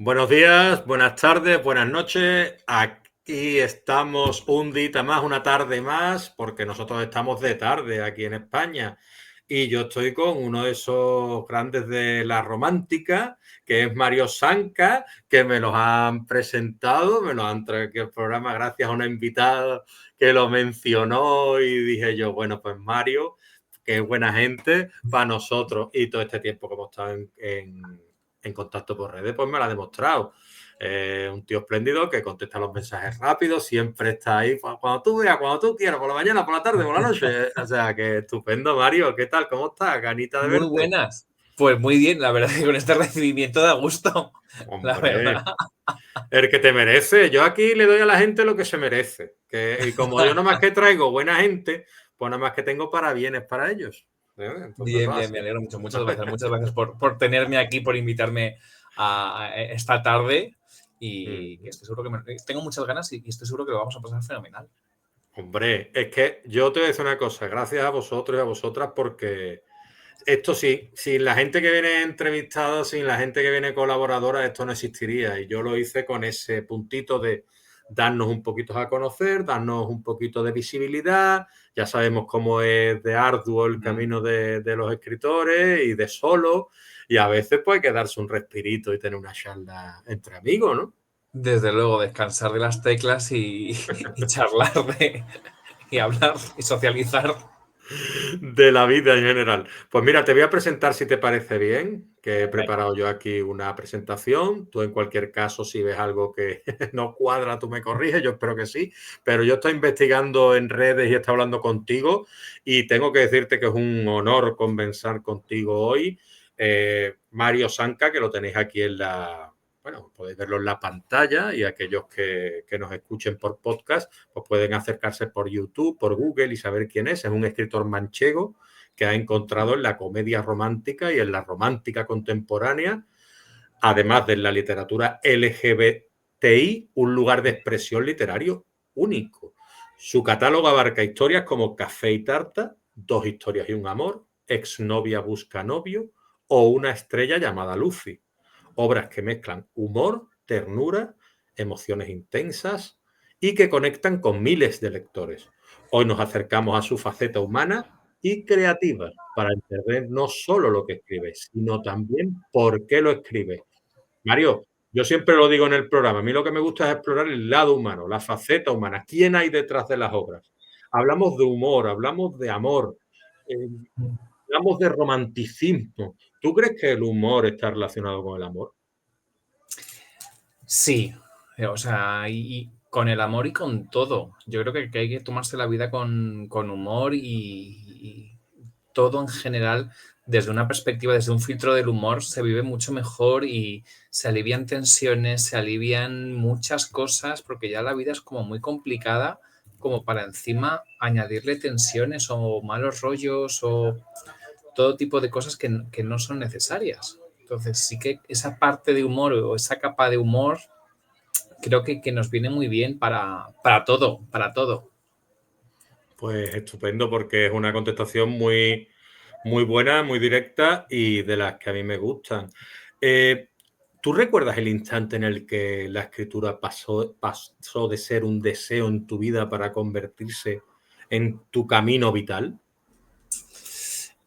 Buenos días, buenas tardes, buenas noches. Aquí estamos un día más, una tarde más, porque nosotros estamos de tarde aquí en España. Y yo estoy con uno de esos grandes de la romántica, que es Mario Sanca, que me los han presentado, me los han traído aquí al programa gracias a una invitada que lo mencionó y dije yo, bueno, pues Mario, que es buena gente para nosotros y todo este tiempo que hemos estado en contacto por redes, pues me lo ha demostrado. Un tío espléndido que contesta los mensajes rápido, siempre está ahí cuando tú veas, cuando tú quieras, por la mañana, por la tarde, por la noche. O sea, que estupendo, Mario. ¿Qué tal? ¿Cómo estás? Ganita de Muy verte. buenas. Pues muy bien, la verdad que con este recibimiento da gusto, la Hombre, verdad. el que te merece. Yo aquí le doy a la gente lo que se merece. Y como yo nada más que traigo buena gente, pues nada más que tengo para bienes para ellos. Entonces, Bien, eso es bien, me así. alegro mucho. Muchas gracias por tenerme aquí, por invitarme a esta tarde y que estoy seguro tengo muchas ganas y estoy seguro que lo vamos a pasar fenomenal. Hombre, es que yo te voy a decir una cosa, gracias a vosotros y a vosotras porque esto sí, sin la gente que viene entrevistada, sin la gente que viene colaboradora, esto no existiría. Y yo lo hice con ese puntito de darnos un poquito a conocer, darnos un poquito de visibilidad. Ya sabemos cómo es de arduo el camino de los escritores y de solo. Y a veces pues hay que darse un respirito y tener una charla entre amigos, ¿no? Desde luego, descansar de las teclas y charlar y hablar y socializar. De la vida en general. Pues mira, te voy a presentar si te parece bien, que he Venga. preparado yo aquí una presentación. Tú en cualquier caso, si ves algo que no cuadra, tú me corriges, yo espero que sí. Pero yo estoy investigando en redes y estoy hablando contigo y tengo que decirte que es un honor conversar contigo hoy. Mario Sanca, que lo tenéis aquí en la... Bueno, podéis verlo en la pantalla y aquellos que nos escuchen por podcast pues pueden acercarse por YouTube, por Google y saber quién es. Es un escritor manchego que ha encontrado en la comedia romántica y en la romántica contemporánea, además de la literatura LGBTI, un lugar de expresión literario único. Su catálogo abarca historias como Café y Tarta, Dos historias y un amor, Exnovia busca novio o Una estrella llamada Lucy. Obras que mezclan humor, ternura, emociones intensas y que conectan con miles de lectores. Hoy nos acercamos a su faceta humana y creativa para entender no solo lo que escribe, sino también por qué lo escribe. Mario, yo siempre lo digo en el programa, a mí lo que me gusta es explorar el lado humano, la faceta humana, quién hay detrás de las obras. Hablamos de humor, hablamos de amor, eh, hablamos de romanticismo. ¿Tú crees que el humor está relacionado con el amor? Sí, o sea, y con el amor y con todo. Yo creo que hay que tomarse la vida con humor y todo en general, desde una perspectiva, desde un filtro del humor, se vive mucho mejor y se alivian tensiones, se alivian muchas cosas, porque ya la vida es como muy complicada, como para encima añadirle tensiones o malos rollos o todo tipo de cosas que no son necesarias. Entonces sí que esa parte de humor o esa capa de humor creo que nos viene muy bien para todo, para todo. Pues estupendo, porque es una contestación muy, muy buena, muy directa y de las que a mí me gustan. Eh, ¿Tú recuerdas el instante en el que la escritura pasó de ser un deseo en tu vida para convertirse en tu camino vital?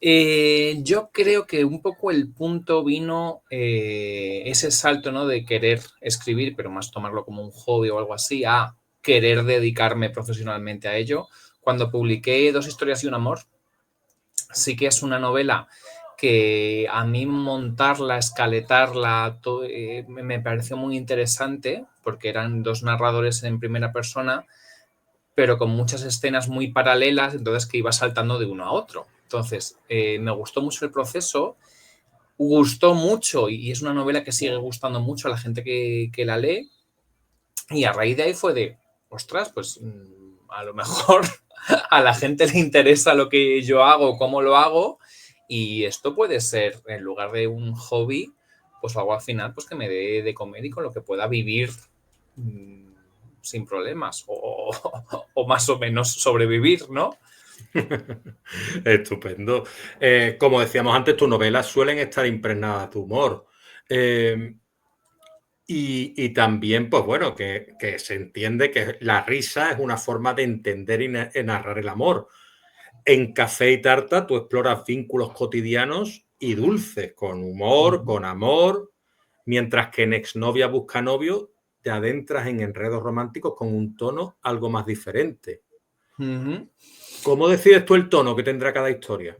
Yo creo que un poco el punto vino ese salto, ¿no? De querer escribir, pero más tomarlo como un hobby o algo así, a querer dedicarme profesionalmente a ello. Cuando publiqué Dos historias y un amor, sí que es una novela que a mí montarla, escaletarla, todo, me pareció muy interesante porque eran dos narradores en primera persona, pero con muchas escenas muy paralelas, entonces que iba saltando de uno a otro. Entonces, me gustó mucho el proceso, gustó mucho y es una novela que sigue gustando mucho a la gente que la lee y a raíz de ahí fue de, ostras, pues a lo mejor a la gente le interesa lo que yo hago, cómo lo hago y esto puede ser, en lugar de un hobby, pues algo al final pues que me dé de comer y con lo que pueda vivir mmm, sin problemas o más o menos sobrevivir, ¿no? Estupendo. Como decíamos antes, tus novelas suelen estar impregnadas de humor. Eh, Y también, pues bueno, que se entiende que la risa es una forma de entender y narrar el amor. En Café y Tarta tú exploras vínculos cotidianos y dulces, con humor, Ujú. con amor, mientras que en Exnovia busca novio te adentras en enredos románticos con un tono algo más diferente. Ujú. ¿Cómo decides tú el tono que tendrá cada historia?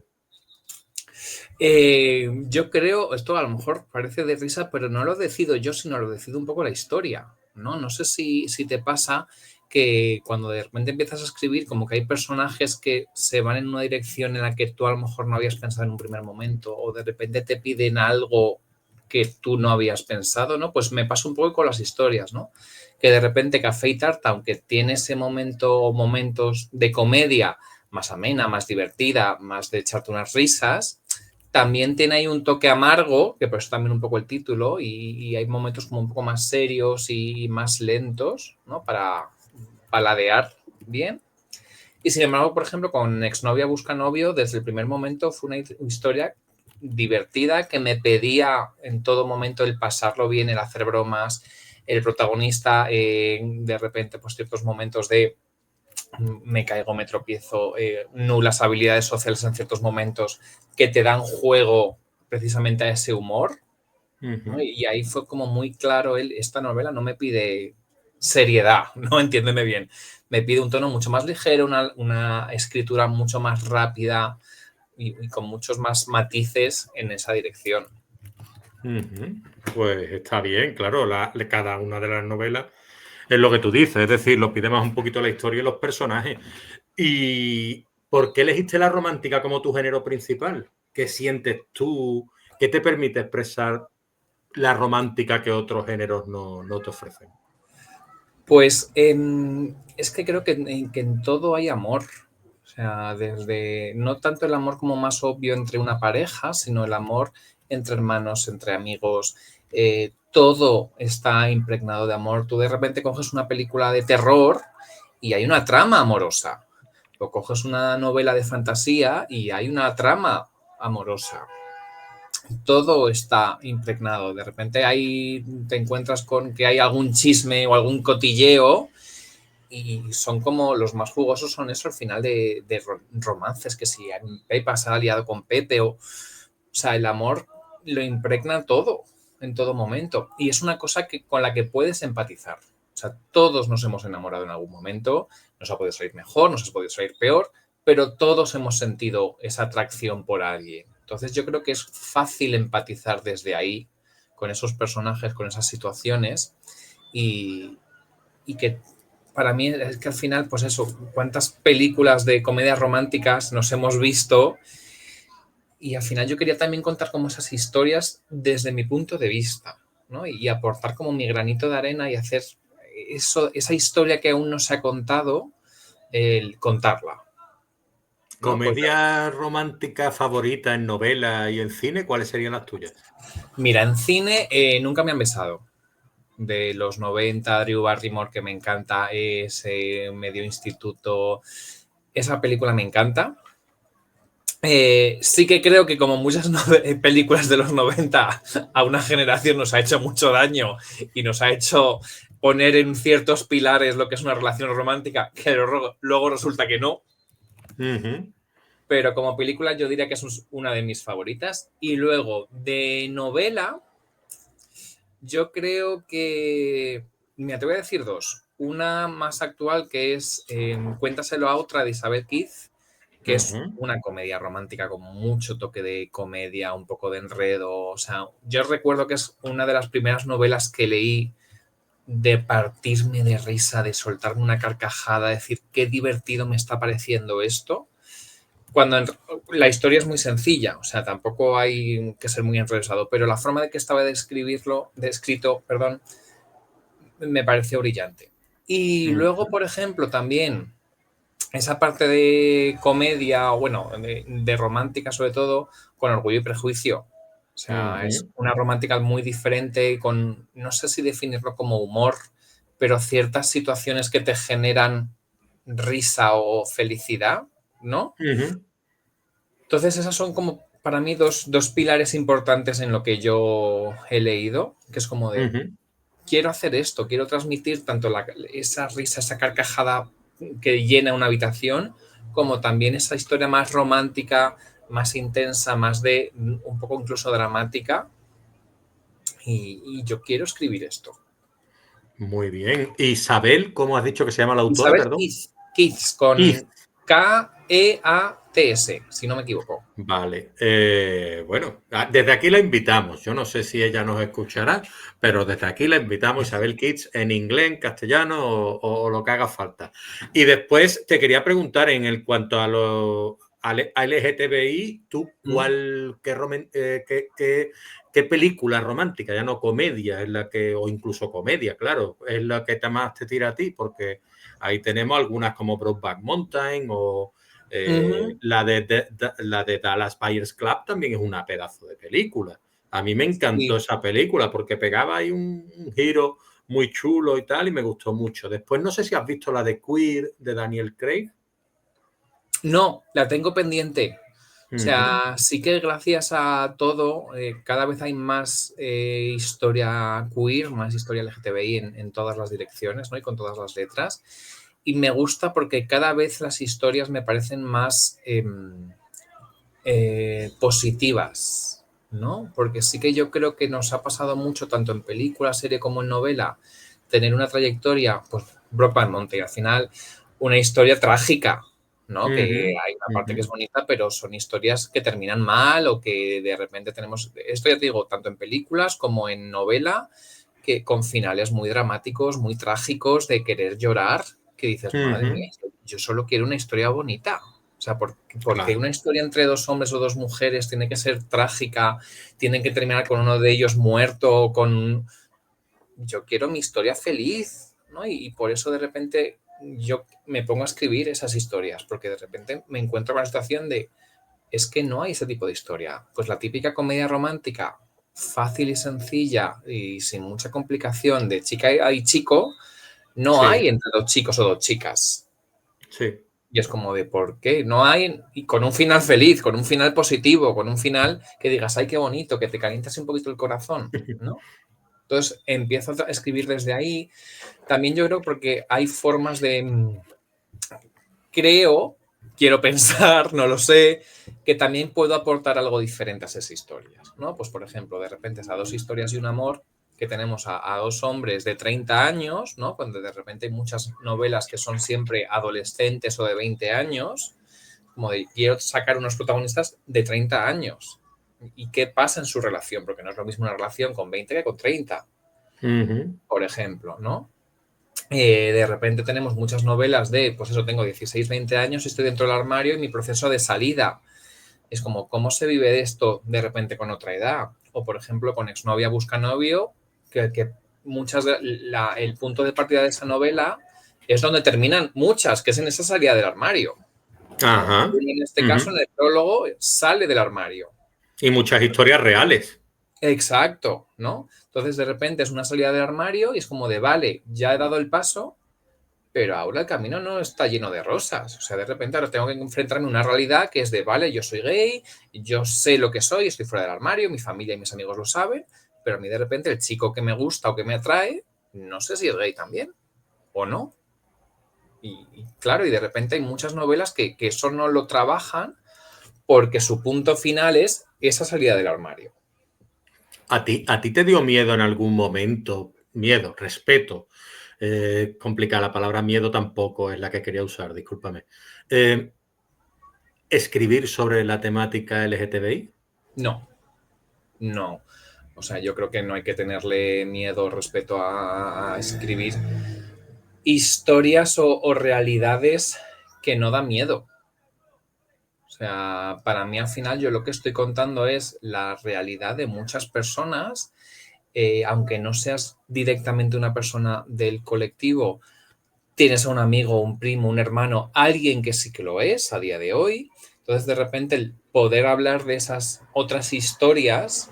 Yo creo, esto a lo mejor parece de risa, pero no lo decido yo, sino lo decido un poco la historia, ¿no? No sé si te pasa que cuando de repente empiezas a escribir, como que hay personajes que se van en una dirección en la que tú a lo mejor no habías pensado en un primer momento, o de repente te piden algo que tú no habías pensado, ¿no? Pues me pasa un poco con las historias, ¿no? Que de repente Café y Tarta, aunque tiene ese momento o momentos de comedia más amena, más divertida, más de echarte unas risas, también tiene ahí un toque amargo, que por eso también un poco el título, y hay momentos como un poco más serios y más lentos, ¿no? Para paladear bien. Y sin embargo, por ejemplo, con Exnovia Busca Novio, desde el primer momento fue una historia divertida que me pedía en todo momento el pasarlo bien, el hacer bromas, el protagonista de repente, pues ciertos momentos de me caigo, me tropiezo, nulas habilidades sociales en ciertos momentos que te dan juego precisamente a ese humor, ¿no? Ujú. Y ahí fue como muy claro, esta novela no me pide seriedad, ¿no? Entiéndeme bien. Me pide un tono mucho más ligero, una escritura mucho más rápida y con muchos más matices en esa dirección. Ujú. Pues está bien, claro, cada una de las novelas es lo que tú dices, es decir, lo pide más un poquito la historia y los personajes. ¿Y por qué elegiste la romántica como tu género principal? ¿Qué sientes tú? ¿Qué te permite expresar la romántica que otros géneros no te ofrecen? Pues es que creo que en todo hay amor. O sea, desde no tanto el amor como más obvio entre una pareja, sino el amor entre hermanos, entre amigos. Todo está impregnado de amor. Tú de repente coges una película de terror y hay una trama amorosa. O coges una novela de fantasía y hay una trama amorosa. Todo está impregnado. De repente ahí te encuentras con que hay algún chisme o algún cotilleo y son como los más jugosos son eso al final de romances, que si Pepa se ha liado con Pepe o sea, el amor lo impregna todo, en todo momento. Y es una cosa que, con la que puedes empatizar. O sea, todos nos hemos enamorado en algún momento, nos ha podido salir mejor, nos ha podido salir peor, pero todos hemos sentido esa atracción por alguien. Entonces yo creo que es fácil empatizar desde ahí con esos personajes, con esas situaciones y, y que para mí es que al final, pues eso, cuántas películas de comedias románticas nos hemos visto y al final yo quería también contar como esas historias desde mi punto de vista, ¿no? Y aportar como mi granito de arena y hacer eso, esa historia que aún no se ha contado, el contarla, ¿no? Pues ¿Comedia romántica favorita en novela y en cine? ¿Cuáles serían las tuyas? mira, en cine nunca me han besado. De los 90 Drew Barrymore, que me encanta, ese medio instituto, esa película me encanta. Sí que creo que como muchas películas de los 90 a una generación nos ha hecho mucho daño y nos ha hecho poner en ciertos pilares lo que es una relación romántica, que luego resulta que no. Ujú. Pero como película yo diría que es una de mis favoritas. Y luego de novela, yo creo que, mira, te voy a decir dos. Una más actual que es Cuéntaselo a otra de Isabel Keith, que es Ujú. una comedia romántica con mucho toque de comedia, un poco de enredo. O sea, yo recuerdo que es una de las primeras novelas que leí de partirme de risa, de soltarme una carcajada, decir qué divertido me está pareciendo esto. Cuando la historia es muy sencilla, o sea, tampoco hay que ser muy enrevesado, pero la forma de que estaba de escribirlo, de escrito, perdón, me pareció brillante. Y luego, Ujú. por ejemplo, también esa parte de comedia, o bueno, de romántica sobre todo, con Orgullo y Prejuicio. O sea, es Ujú. una romántica muy diferente, con, no sé si definirlo como humor, pero ciertas situaciones que te generan risa o felicidad, ¿no? Ujú. Entonces, esas son como para mí dos pilares importantes en lo que yo he leído, que es como de Ujú. quiero hacer esto, quiero transmitir tanto esa risa, esa carcajada que llena una habitación, como también esa historia más romántica, más intensa, más de un poco incluso dramática. Y yo quiero escribir esto. Muy bien. Isabel, ¿cómo has dicho que se llama la autora, Isabel perdón? Keats, Keith. con Keats, si no me equivoco. Vale. Bueno, desde aquí la invitamos. Yo no sé si ella nos escuchará, pero desde aquí la invitamos, Isabel Kids, en inglés, en castellano o lo que haga falta. Y después te quería preguntar en cuanto a lo a LGTBI, ¿tú qué película romántica, ya no comedia, es la que, o incluso comedia, claro, es la que más te tira a ti? Porque ahí tenemos algunas como Brokeback Mountain o la de Dallas Buyers Club también es una pedazo de película. A mí me encantó Sí. esa película porque pegaba ahí un giro muy chulo y tal, y me gustó mucho. Después no sé si has visto la de Queer de Daniel Craig. No, la tengo pendiente. O Ujú. sea, sí que gracias a todo, cada vez hay más historia queer, más historia LGTBI en todas las direcciones, ¿no? Y con todas las letras. Y me gusta porque cada vez las historias me parecen más positivas, ¿no? Porque sí que yo creo que nos ha pasado mucho, tanto en película, serie como en novela, tener una trayectoria, pues Brokeback Mountain, al final una historia trágica, ¿no? Que Ujú, hay una parte que ujú. es bonita, pero son historias que terminan mal o que de repente tenemos, esto ya te digo, tanto en películas como en novela, que con finales muy dramáticos, muy trágicos, de querer llorar, que dices, madre Ujú. mía, yo solo quiero una historia bonita. O sea, porque Claro. una historia entre dos hombres o dos mujeres tiene que ser trágica, tiene que terminar con uno de ellos muerto, con... Yo quiero mi historia feliz, ¿no? Y por eso de repente yo me pongo a escribir esas historias, porque de repente me encuentro con la situación de, es que no hay ese tipo de historia. Pues la típica comedia romántica, fácil y sencilla y sin mucha complicación de chica y chico, no Sí, hay entre dos chicos o dos chicas. sí. Y es como de ¿por qué? No hay, y con un final feliz, con un final positivo, con un final que digas, ay, qué bonito, que te calientas un poquito el corazón, ¿no? Entonces empiezo a escribir desde ahí. También yo creo porque hay formas de, creo, quiero pensar, no lo sé, que también puedo aportar algo diferente a esas historias, ¿no? Pues por ejemplo, de repente a dos historias y un amor que tenemos a dos hombres de 30 años, ¿no? Cuando de repente hay muchas novelas que son siempre adolescentes o de 20 años, como de quiero sacar unos protagonistas de 30 años. ¿Y qué pasa en su relación? Porque no es lo mismo una relación con 20 que con 30, Ujú. por ejemplo, ¿no? De repente tenemos muchas novelas de, pues eso, tengo 16, 20 años, estoy dentro del armario y mi proceso de salida es como, ¿cómo se vive de esto de repente con otra edad? O, por ejemplo, con exnovia busca novio, que muchas el punto de partida de esa novela es donde terminan muchas, que es en esa salida del armario, ¿no? Ajá. Y en este caso, Ujú. en el prólogo, sale del armario. Y muchas historias reales. Exacto, ¿no? Entonces, de repente es una salida del armario y es como de, vale, ya he dado el paso, pero ahora el camino no está lleno de rosas. O sea, de repente ahora tengo que enfrentarme a una realidad que es de, vale, yo soy gay, yo sé lo que soy, estoy fuera del armario, mi familia y mis amigos lo saben, pero a mí de repente el chico que me gusta o que me atrae, no sé si es gay también o no. Y claro, y de repente hay muchas novelas que eso no lo trabajan porque su punto final es esa salida del armario. ¿A ti te dio miedo en algún momento? Miedo, respeto. Complicada la palabra miedo tampoco es la que quería usar, discúlpame. Eh, ¿Escribir sobre la temática LGTBI? No, no. O sea, yo creo que no hay que tenerle miedo respecto a escribir historias o realidades que no da miedo. O sea, para mí al final yo lo que estoy contando es la realidad de muchas personas, aunque no seas directamente una persona del colectivo, tienes a un amigo, un primo, un hermano, alguien que sí que lo es a día de hoy. Entonces, de repente, el poder hablar de esas otras historias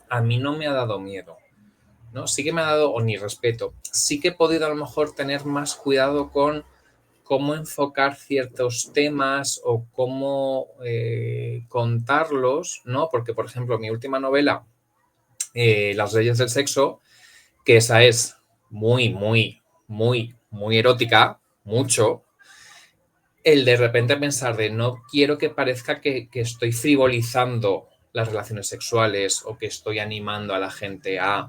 a mí no me ha dado miedo, ¿no? Sí que me ha dado, o ni respeto, sí que he podido a lo mejor tener más cuidado con cómo enfocar ciertos temas o cómo contarlos, ¿no? Porque, por ejemplo, mi última novela, Las leyes del sexo, que esa es muy, muy, muy, muy erótica, mucho, el de repente pensar de no quiero que parezca que estoy frivolizando las relaciones sexuales o que estoy animando a la gente a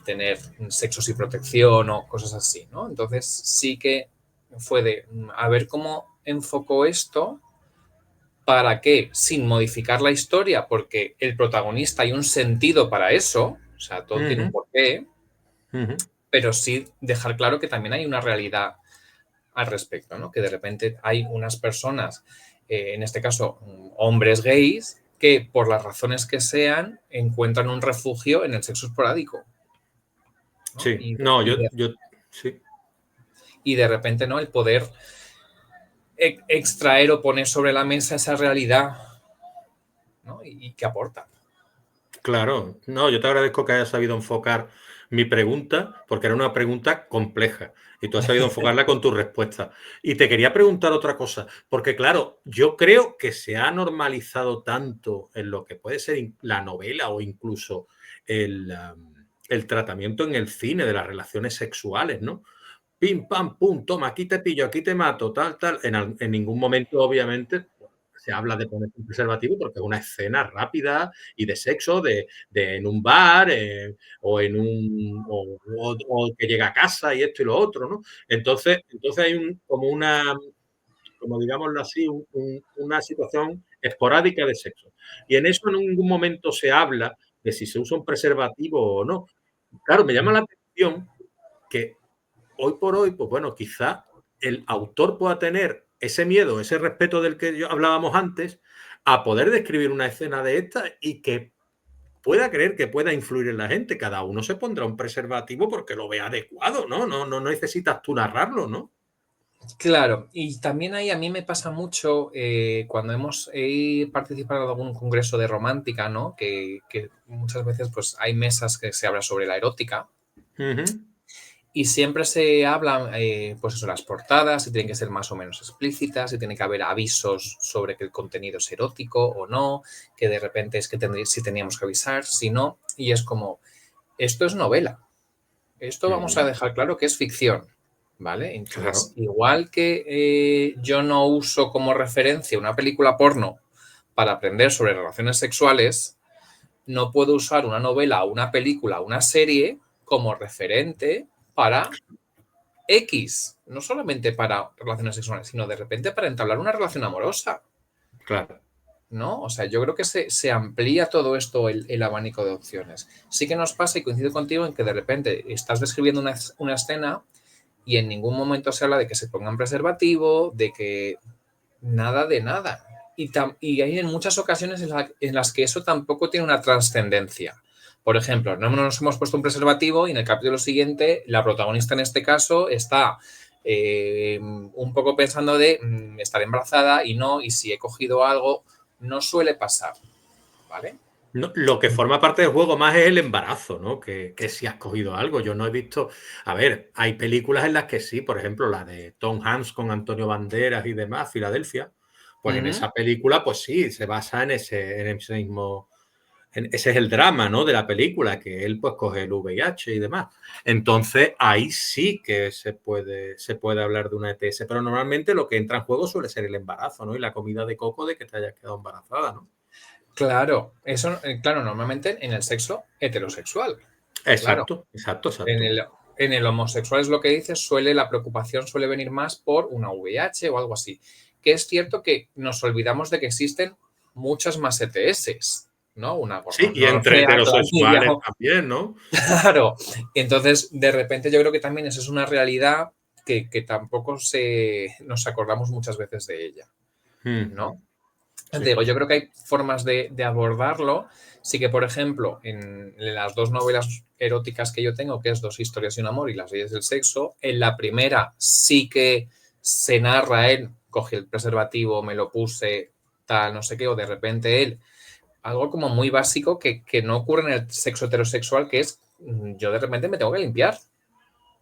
tener sexo sin protección o cosas así, ¿no? Entonces sí que fue de a ver cómo enfocó esto para que, sin modificar la historia, porque el protagonista hay un sentido para eso, o sea, todo tiene un porqué, pero sí dejar claro que también hay una realidad al respecto, ¿no? Que de repente hay unas personas, en este caso hombres gays, que por las razones que sean encuentran un refugio en el sexo esporádico, ¿no? Sí, no, yo sí. Y de repente, ¿no? El poder extraer o poner sobre la mesa esa realidad, ¿no? Y qué aporta. Claro, no, yo te agradezco que hayas sabido enfocar mi pregunta, porque era una pregunta compleja y tú has sabido enfocarla con tu respuesta. Y te quería preguntar otra cosa, porque claro, yo creo que se ha normalizado tanto en lo que puede ser la novela o incluso el tratamiento en el cine de las relaciones sexuales, ¿no? Pim, pam, pum, toma, aquí te pillo, aquí te mato, tal, tal. En ningún momento, obviamente, se habla de poner un preservativo porque es una escena rápida y de sexo en un bar o que llega a casa y esto y lo otro, ¿no? Entonces hay como digámoslo así, una situación esporádica de sexo. Y en eso en ningún momento se habla de si se usa un preservativo o no. Claro, me llama la atención que hoy por hoy, pues bueno, quizá el autor pueda tener ese miedo, ese respeto del que hablábamos antes, a poder describir una escena de esta y que pueda creer que pueda influir en la gente. Cada uno se pondrá un preservativo porque lo vea adecuado, ¿no? No necesitas tú narrarlo, ¿no? Claro, y también ahí a mí me pasa mucho cuando he participado en algún congreso de romántica, ¿no? Que muchas veces pues hay mesas que se habla sobre la erótica Ujú. y siempre se hablan, pues eso, las portadas, si tienen que ser más o menos explícitas, si tiene que haber avisos sobre que el contenido es erótico o no, que de repente es que si teníamos que avisar, si no, y es como, esto es novela, esto vamos a Ujú. dejar claro que es ficción, ¿vale? Entonces, Claro. igual que yo no uso como referencia una película porno para aprender sobre relaciones sexuales, no puedo usar una novela, una película, una serie como referente para X, no solamente para relaciones sexuales, sino de repente para entablar una relación amorosa, Claro. ¿no? O sea, yo creo que se amplía todo esto el abanico de opciones. Sí que nos pasa, y coincido contigo, en que de repente estás describiendo una escena y en ningún momento se habla de que se pongan preservativo, de que nada de nada. Y hay en muchas ocasiones en las que eso tampoco tiene una trascendencia. Por ejemplo, no nos hemos puesto un preservativo y en el capítulo siguiente la protagonista en este caso está un poco pensando de estar embarazada y no, y si he cogido algo, no suele pasar, ¿vale? No, lo que forma parte del juego más es el embarazo, ¿no? Que si has cogido algo. Yo no he visto. A ver, hay películas en las que sí, por ejemplo, la de Tom Hanks con Antonio Banderas y demás, Filadelfia. Pues en Ujú. esa película, pues sí, se basa en ese mismo. Ese es el drama, ¿no? De la película, que él pues coge el VIH y demás. Entonces, ahí sí que se puede hablar de una ETS, pero normalmente lo que entra en juego suele ser el embarazo, ¿no? Y la comida de coco de que te hayas quedado embarazada, ¿no? Claro, eso, claro, normalmente en el sexo heterosexual, claro. Exacto, exacto, En exacto. el homosexual es lo que dices, la preocupación suele venir más por una VIH o algo así. Que es cierto que nos olvidamos de que existen muchas más ETS, ¿no? Una Sí, y entre gonorrea, heterosexuales clamidia, también, ¿no? claro. Entonces, de repente yo creo que también esa es una realidad que tampoco nos acordamos muchas veces de ella, Ujú. ¿no? Te Sí. digo, yo creo que hay formas de abordarlo. Sí que, por ejemplo, en las dos novelas eróticas que yo tengo, que es Dos historias y un amor y Las leyes del sexo, en la primera sí que se narra él, cogí el preservativo, me lo puse, tal, no sé qué, o de repente él, algo como muy básico que no ocurre en el sexo heterosexual, que es yo de repente me tengo que limpiar,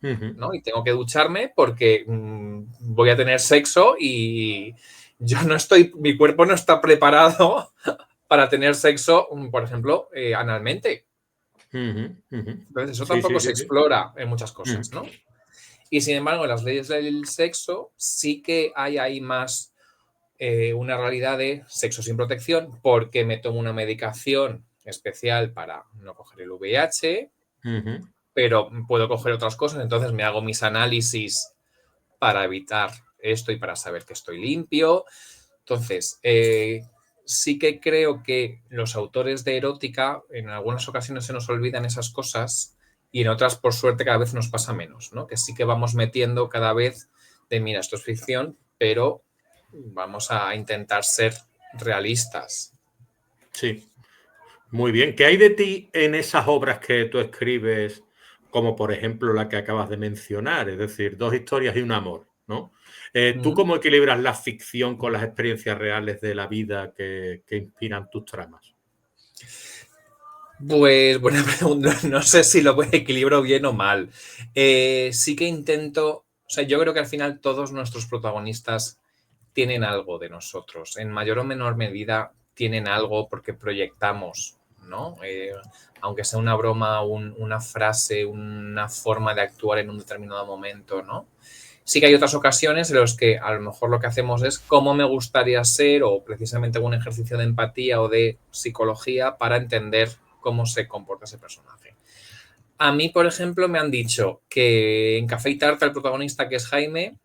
Ujú. ¿no? Y tengo que ducharme porque voy a tener sexo y yo no estoy, mi cuerpo no está preparado para tener sexo, por ejemplo, analmente. Ujú, ujú. Entonces, eso Sí, sí, tampoco se sí, sí. explora en muchas Ujú. cosas, ¿no? Y sin embargo, en las leyes del sexo sí que hay ahí más una realidad de sexo sin protección porque me tomo una medicación especial para no coger el VIH, Ujú. pero puedo coger otras cosas, entonces me hago mis análisis para evitar esto y para saber que estoy limpio. Entonces, sí que creo que los autores de erótica en algunas ocasiones se nos olvidan esas cosas y en otras, por suerte, cada vez nos pasa menos, ¿no? Que sí que vamos metiendo cada vez de, mira, esto es ficción, pero vamos a intentar ser realistas. Sí, muy bien. ¿Qué hay de ti en esas obras que tú escribes, como por ejemplo la que acabas de mencionar? Es decir, dos historias y un amor, ¿no? ¿Tú Mm. cómo equilibras la ficción con las experiencias reales de la vida que inspiran tus tramas? Pues buena pregunta. No sé si lo equilibro bien o mal. Sí que intento, o sea, yo creo que al final todos nuestros protagonistas tienen algo de nosotros. En mayor o menor medida tienen algo porque proyectamos, ¿no? Aunque sea una broma, una frase, una forma de actuar en un determinado momento, ¿no? Sí que hay otras ocasiones en las que a lo mejor lo que hacemos es cómo me gustaría ser o precisamente un ejercicio de empatía o de psicología para entender cómo se comporta ese personaje. A mí, por ejemplo, me han dicho que en Café y Tarta el protagonista, que es Jaime,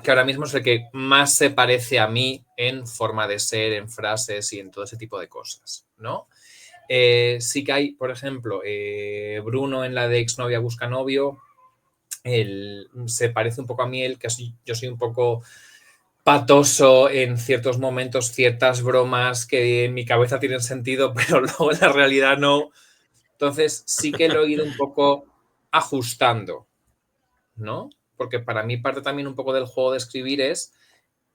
que ahora mismo es el que más se parece a mí en forma de ser, en frases y en todo ese tipo de cosas, ¿no? Sí que hay, por ejemplo, Bruno en la de Exnovia Busca Novio, se parece un poco a mí, el que yo soy un poco patoso en ciertos momentos, ciertas bromas que en mi cabeza tienen sentido, pero luego en la realidad no. Entonces sí que lo he ido un poco ajustando, ¿no? Porque para mí parte también un poco del juego de escribir es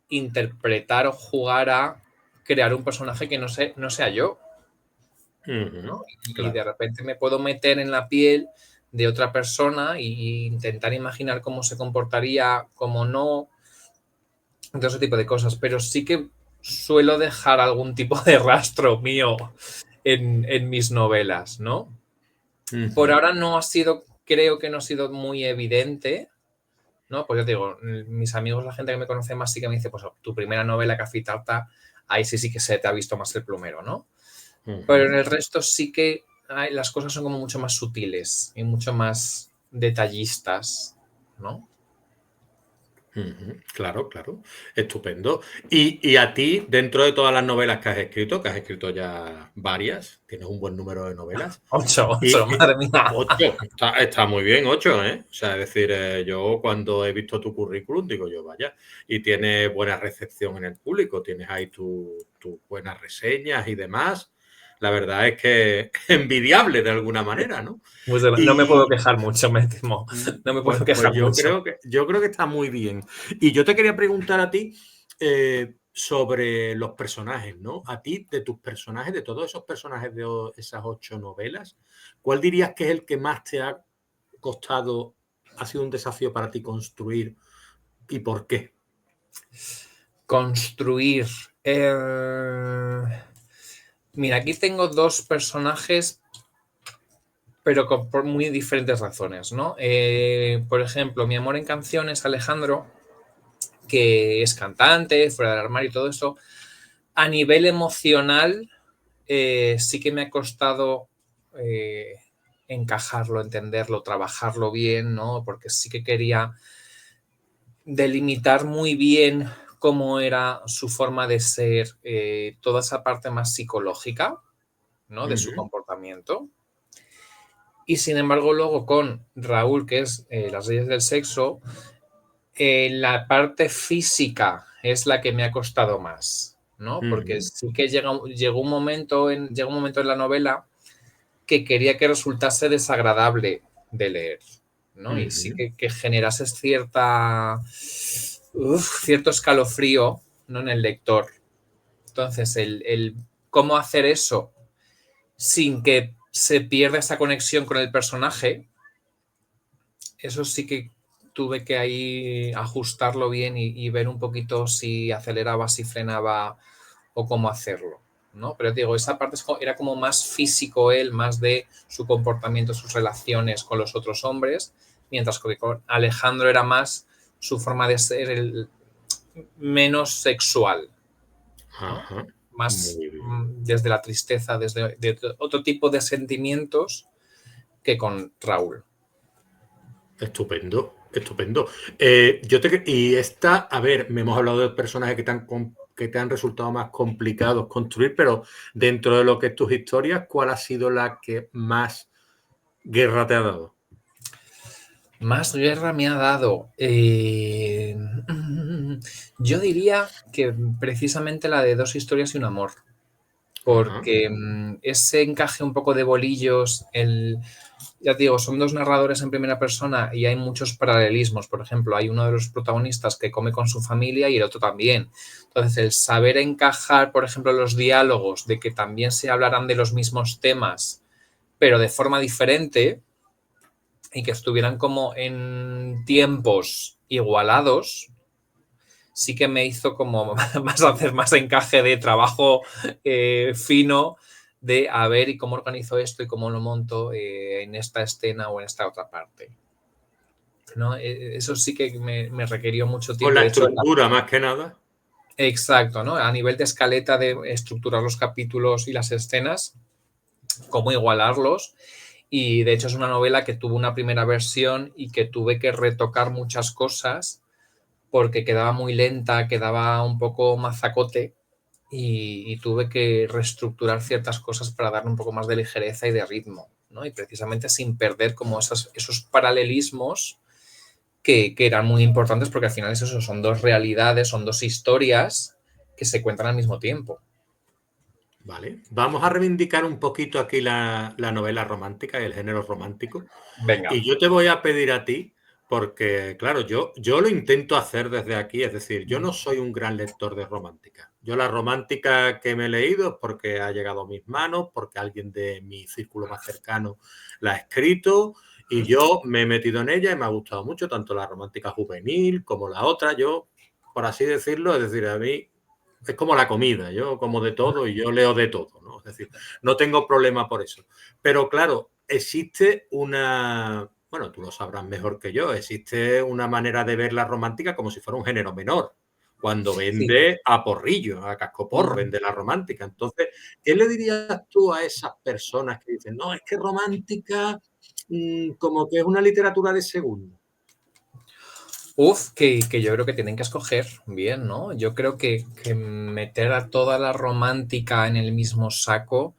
interpretar o jugar a crear un personaje que no sea yo, ¿no? Ujú, Y de claro. repente me puedo meter en la piel de otra persona e intentar imaginar cómo se comportaría, cómo no, todo ese tipo de cosas. Pero sí que suelo dejar algún tipo de rastro mío en mis novelas, ¿no? Por Ujú. ahora no ha sido, creo que no ha sido muy evidente, ¿no? Pues yo te digo, mis amigos, la gente que me conoce más, sí que me dice, pues tu primera novela, Café y Tarta, ahí sí que se te ha visto más el plumero, ¿no? Pero en Ujú. el resto sí que las cosas son como mucho más sutiles y mucho más detallistas, ¿no? Ujú, claro, claro. Estupendo. Y a ti, dentro de todas las novelas que has escrito ya varias, tienes un buen número de novelas. Y Ocho, madre mía. 8, está muy bien, 8, ¿eh? O sea, es decir, yo cuando he visto tu currículum, digo yo, vaya, y tiene buena recepción en el público, tienes ahí tus buenas reseñas y demás. La verdad es que envidiable de alguna manera, ¿no? Pues no me puedo Y, quejar mucho, me temo. No me pues, puedo pues quejar mucho. yo creo que está muy bien. Y yo te quería preguntar a ti sobre los personajes, ¿no? A ti, de tus personajes, de todos esos personajes de esas 8 novelas, ¿cuál dirías que es el que más te ha costado, ha sido un desafío para ti construir y por qué? Construir. Mira, aquí tengo dos personajes, pero por muy diferentes razones, ¿no? Por ejemplo, mi amor en canciones, Alejandro, que es cantante, fuera del armario y todo eso, a nivel emocional sí que me ha costado eh, encajarlo, entenderlo, trabajarlo bien, ¿no? Porque sí que quería delimitar muy bien cómo era su forma de ser, toda esa parte más psicológica, ¿no? De su Ujú, comportamiento. Y sin embargo, luego con Raúl, que es Las leyes del sexo, la parte física es la que me ha costado más, ¿no? Porque ujú, sí que llega un momento en la novela que quería que resultase desagradable de leer, ¿no? Y sí ujú, que generase cierto escalofrío, ¿no? En el lector. Entonces, cómo hacer eso sin que se pierda esa conexión con el personaje, eso sí que tuve que ahí ajustarlo bien y ver un poquito si aceleraba, si frenaba o cómo hacerlo, ¿no? Pero digo, esa parte era como más físico él, más de su comportamiento, sus relaciones con los otros hombres, mientras que con Alejandro era más su forma de ser menos sexual, ¿no? Ajá, Más muy bien. desde la tristeza, desde otro tipo de sentimientos que con Raúl. Estupendo, estupendo. Y esta, a ver, me hemos hablado de personajes que te han resultado más complicados construir, pero dentro de lo que es tus historias, ¿cuál ha sido la que más guerra te ha dado? Más guerra me ha dado. Yo diría que precisamente la de Dos historias y un amor. Ajá. Porque ese encaje un poco de bolillos, ya te digo, son dos narradores en primera persona y hay muchos paralelismos. Por ejemplo, hay uno de los protagonistas que come con su familia y el otro también. Entonces, el saber encajar, por ejemplo, los diálogos, de que también se hablarán de los mismos temas, pero de forma diferente, y que estuvieran como en tiempos igualados, sí que me hizo como más hacer más encaje de trabajo fino de a ver y cómo organizo esto y cómo lo monto en esta escena o en esta otra parte. ¿No? Eso sí que me requirió mucho Con tiempo. la De hecho, estructura, más que nada. exacto, ¿no? A nivel de escaleta de estructurar los capítulos y las escenas, cómo igualarlos. Y de hecho es una novela que tuvo una primera versión y que tuve que retocar muchas cosas porque quedaba muy lenta, quedaba un poco mazacote y tuve que reestructurar ciertas cosas para darle un poco más de ligereza y de ritmo, ¿no? Y precisamente sin perder como esos paralelismos que eran muy importantes porque al final es eso, son dos realidades, son dos historias que se cuentan al mismo tiempo. Vale. Vamos a reivindicar un poquito aquí la novela romántica y el género romántico. Venga. Y yo te voy a pedir a ti, porque claro, yo lo intento hacer desde aquí, es decir, yo no soy un gran lector de romántica. Yo la romántica que me he leído es porque ha llegado a mis manos, porque alguien de mi círculo más cercano la ha escrito y yo me he metido en ella y me ha gustado mucho, tanto la romántica juvenil como la otra. Yo, por así decirlo, es decir, a mí es como la comida, yo como de todo y yo leo de todo, ¿no? Es decir, no tengo problema por eso. Pero claro, existe una, bueno, tú lo sabrás mejor que yo, existe una manera de ver la romántica como si fuera un género menor, cuando Sí. vende a porrillo, a cascoporro, vende la romántica. Entonces, ¿qué le dirías tú a esas personas que dicen, no, es que romántica como que es una literatura de segunda? Uf, que yo creo que tienen que escoger bien, ¿no? Yo creo que meter a toda la romántica en el mismo saco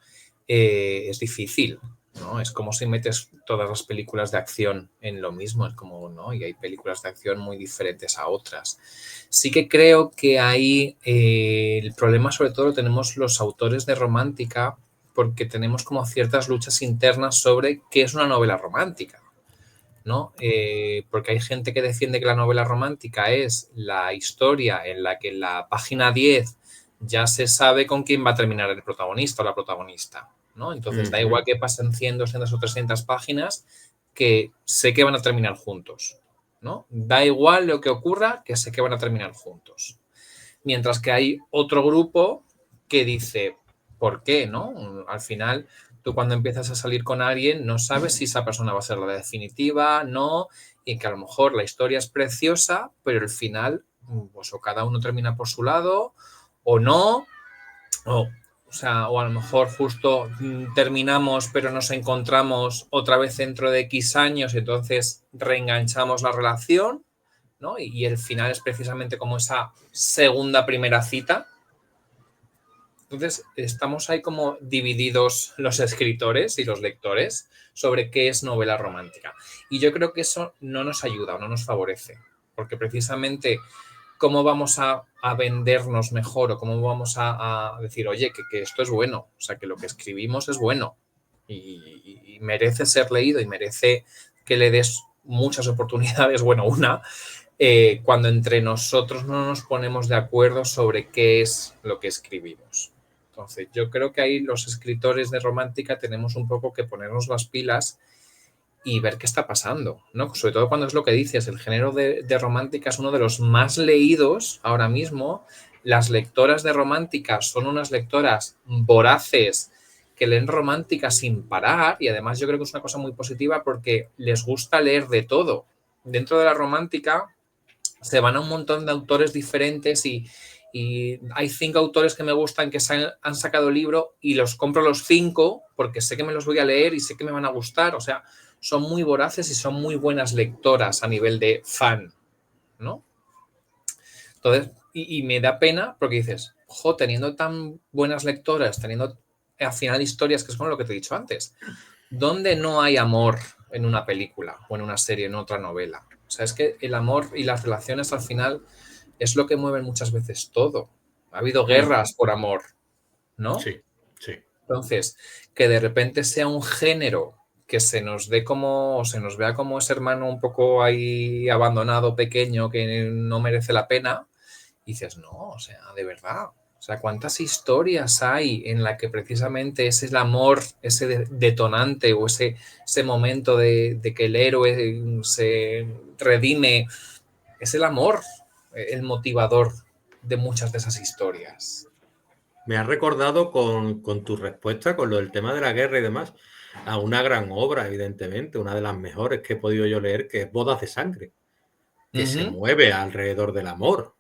es difícil, ¿no? Es como si metes todas las películas de acción en lo mismo, es como, ¿no? Y hay películas de acción muy diferentes a otras. Sí que creo que ahí el problema sobre todo lo tenemos los autores de romántica porque tenemos como ciertas luchas internas sobre qué es una novela romántica. ¿No? Porque hay gente que defiende que la novela romántica es la historia en la que en la página 10 ya se sabe con quién va a terminar el protagonista o la protagonista, ¿no? Entonces da igual que pasen 100, 200 o 300 páginas que sé que van a terminar juntos, ¿no? Da igual lo que ocurra que sé que van a terminar juntos. Mientras que hay otro grupo que dice, ¿por qué, no? Al final, tú cuando empiezas a salir con alguien no sabes si esa persona va a ser la definitiva, no, y que a lo mejor la historia es preciosa, pero el final, pues o cada uno termina por su lado, o no, o sea, o a lo mejor justo terminamos, pero nos encontramos otra vez dentro de X años, y entonces reenganchamos la relación, ¿no? Y el final es precisamente como esa segunda primera cita. Entonces, estamos ahí como divididos los escritores y los lectores sobre qué es novela romántica. Y yo creo que eso no nos ayuda o no nos favorece, porque precisamente cómo vamos a vendernos mejor o cómo vamos a decir, oye, que esto es bueno, o sea, que lo que escribimos es bueno y merece ser leído y merece que le des muchas oportunidades, bueno, una, cuando entre nosotros no nos ponemos de acuerdo sobre qué es lo que escribimos. Entonces, yo creo que ahí los escritores de romántica tenemos un poco que ponernos las pilas y ver qué está pasando, ¿no? Sobre todo cuando es lo que dices, el género de romántica es uno de los más leídos ahora mismo las lectoras de romántica son unas lectoras voraces que leen romántica sin parar, y además yo creo que es una cosa muy positiva porque les gusta leer de todo. Dentro de la romántica se van a un montón de autores diferentes y hay 5 autores que me gustan que han sacado libro y los compro los 5 porque sé que me los voy a leer y sé que me van a gustar. O sea, son muy voraces y son muy buenas lectoras a nivel de fan, ¿no? Entonces, y me da pena porque dices, jo, teniendo tan buenas lectoras, teniendo al final historias que es como lo que te he dicho antes, ¿dónde no hay amor en una película o en una serie, en otra novela? O sea, es que el amor y las relaciones al final es lo que mueven muchas veces todo. Ha habido guerras por amor, ¿no? Sí, sí. Entonces, que de repente sea un género que se nos dé como, o se nos vea como ese hermano un poco ahí abandonado, pequeño, que no merece la pena, y dices, no, o sea, de verdad. O sea, ¿cuántas historias hay en la que precisamente ese es el amor, ese detonante o ese momento de que el héroe se redime? Es el amor el motivador de muchas de esas historias. Me has recordado con tu respuesta, con lo del tema de la guerra y demás, a una gran obra, evidentemente, una de las mejores que he podido yo leer, que es Bodas de Sangre, que se Ujú, mueve alrededor del amor.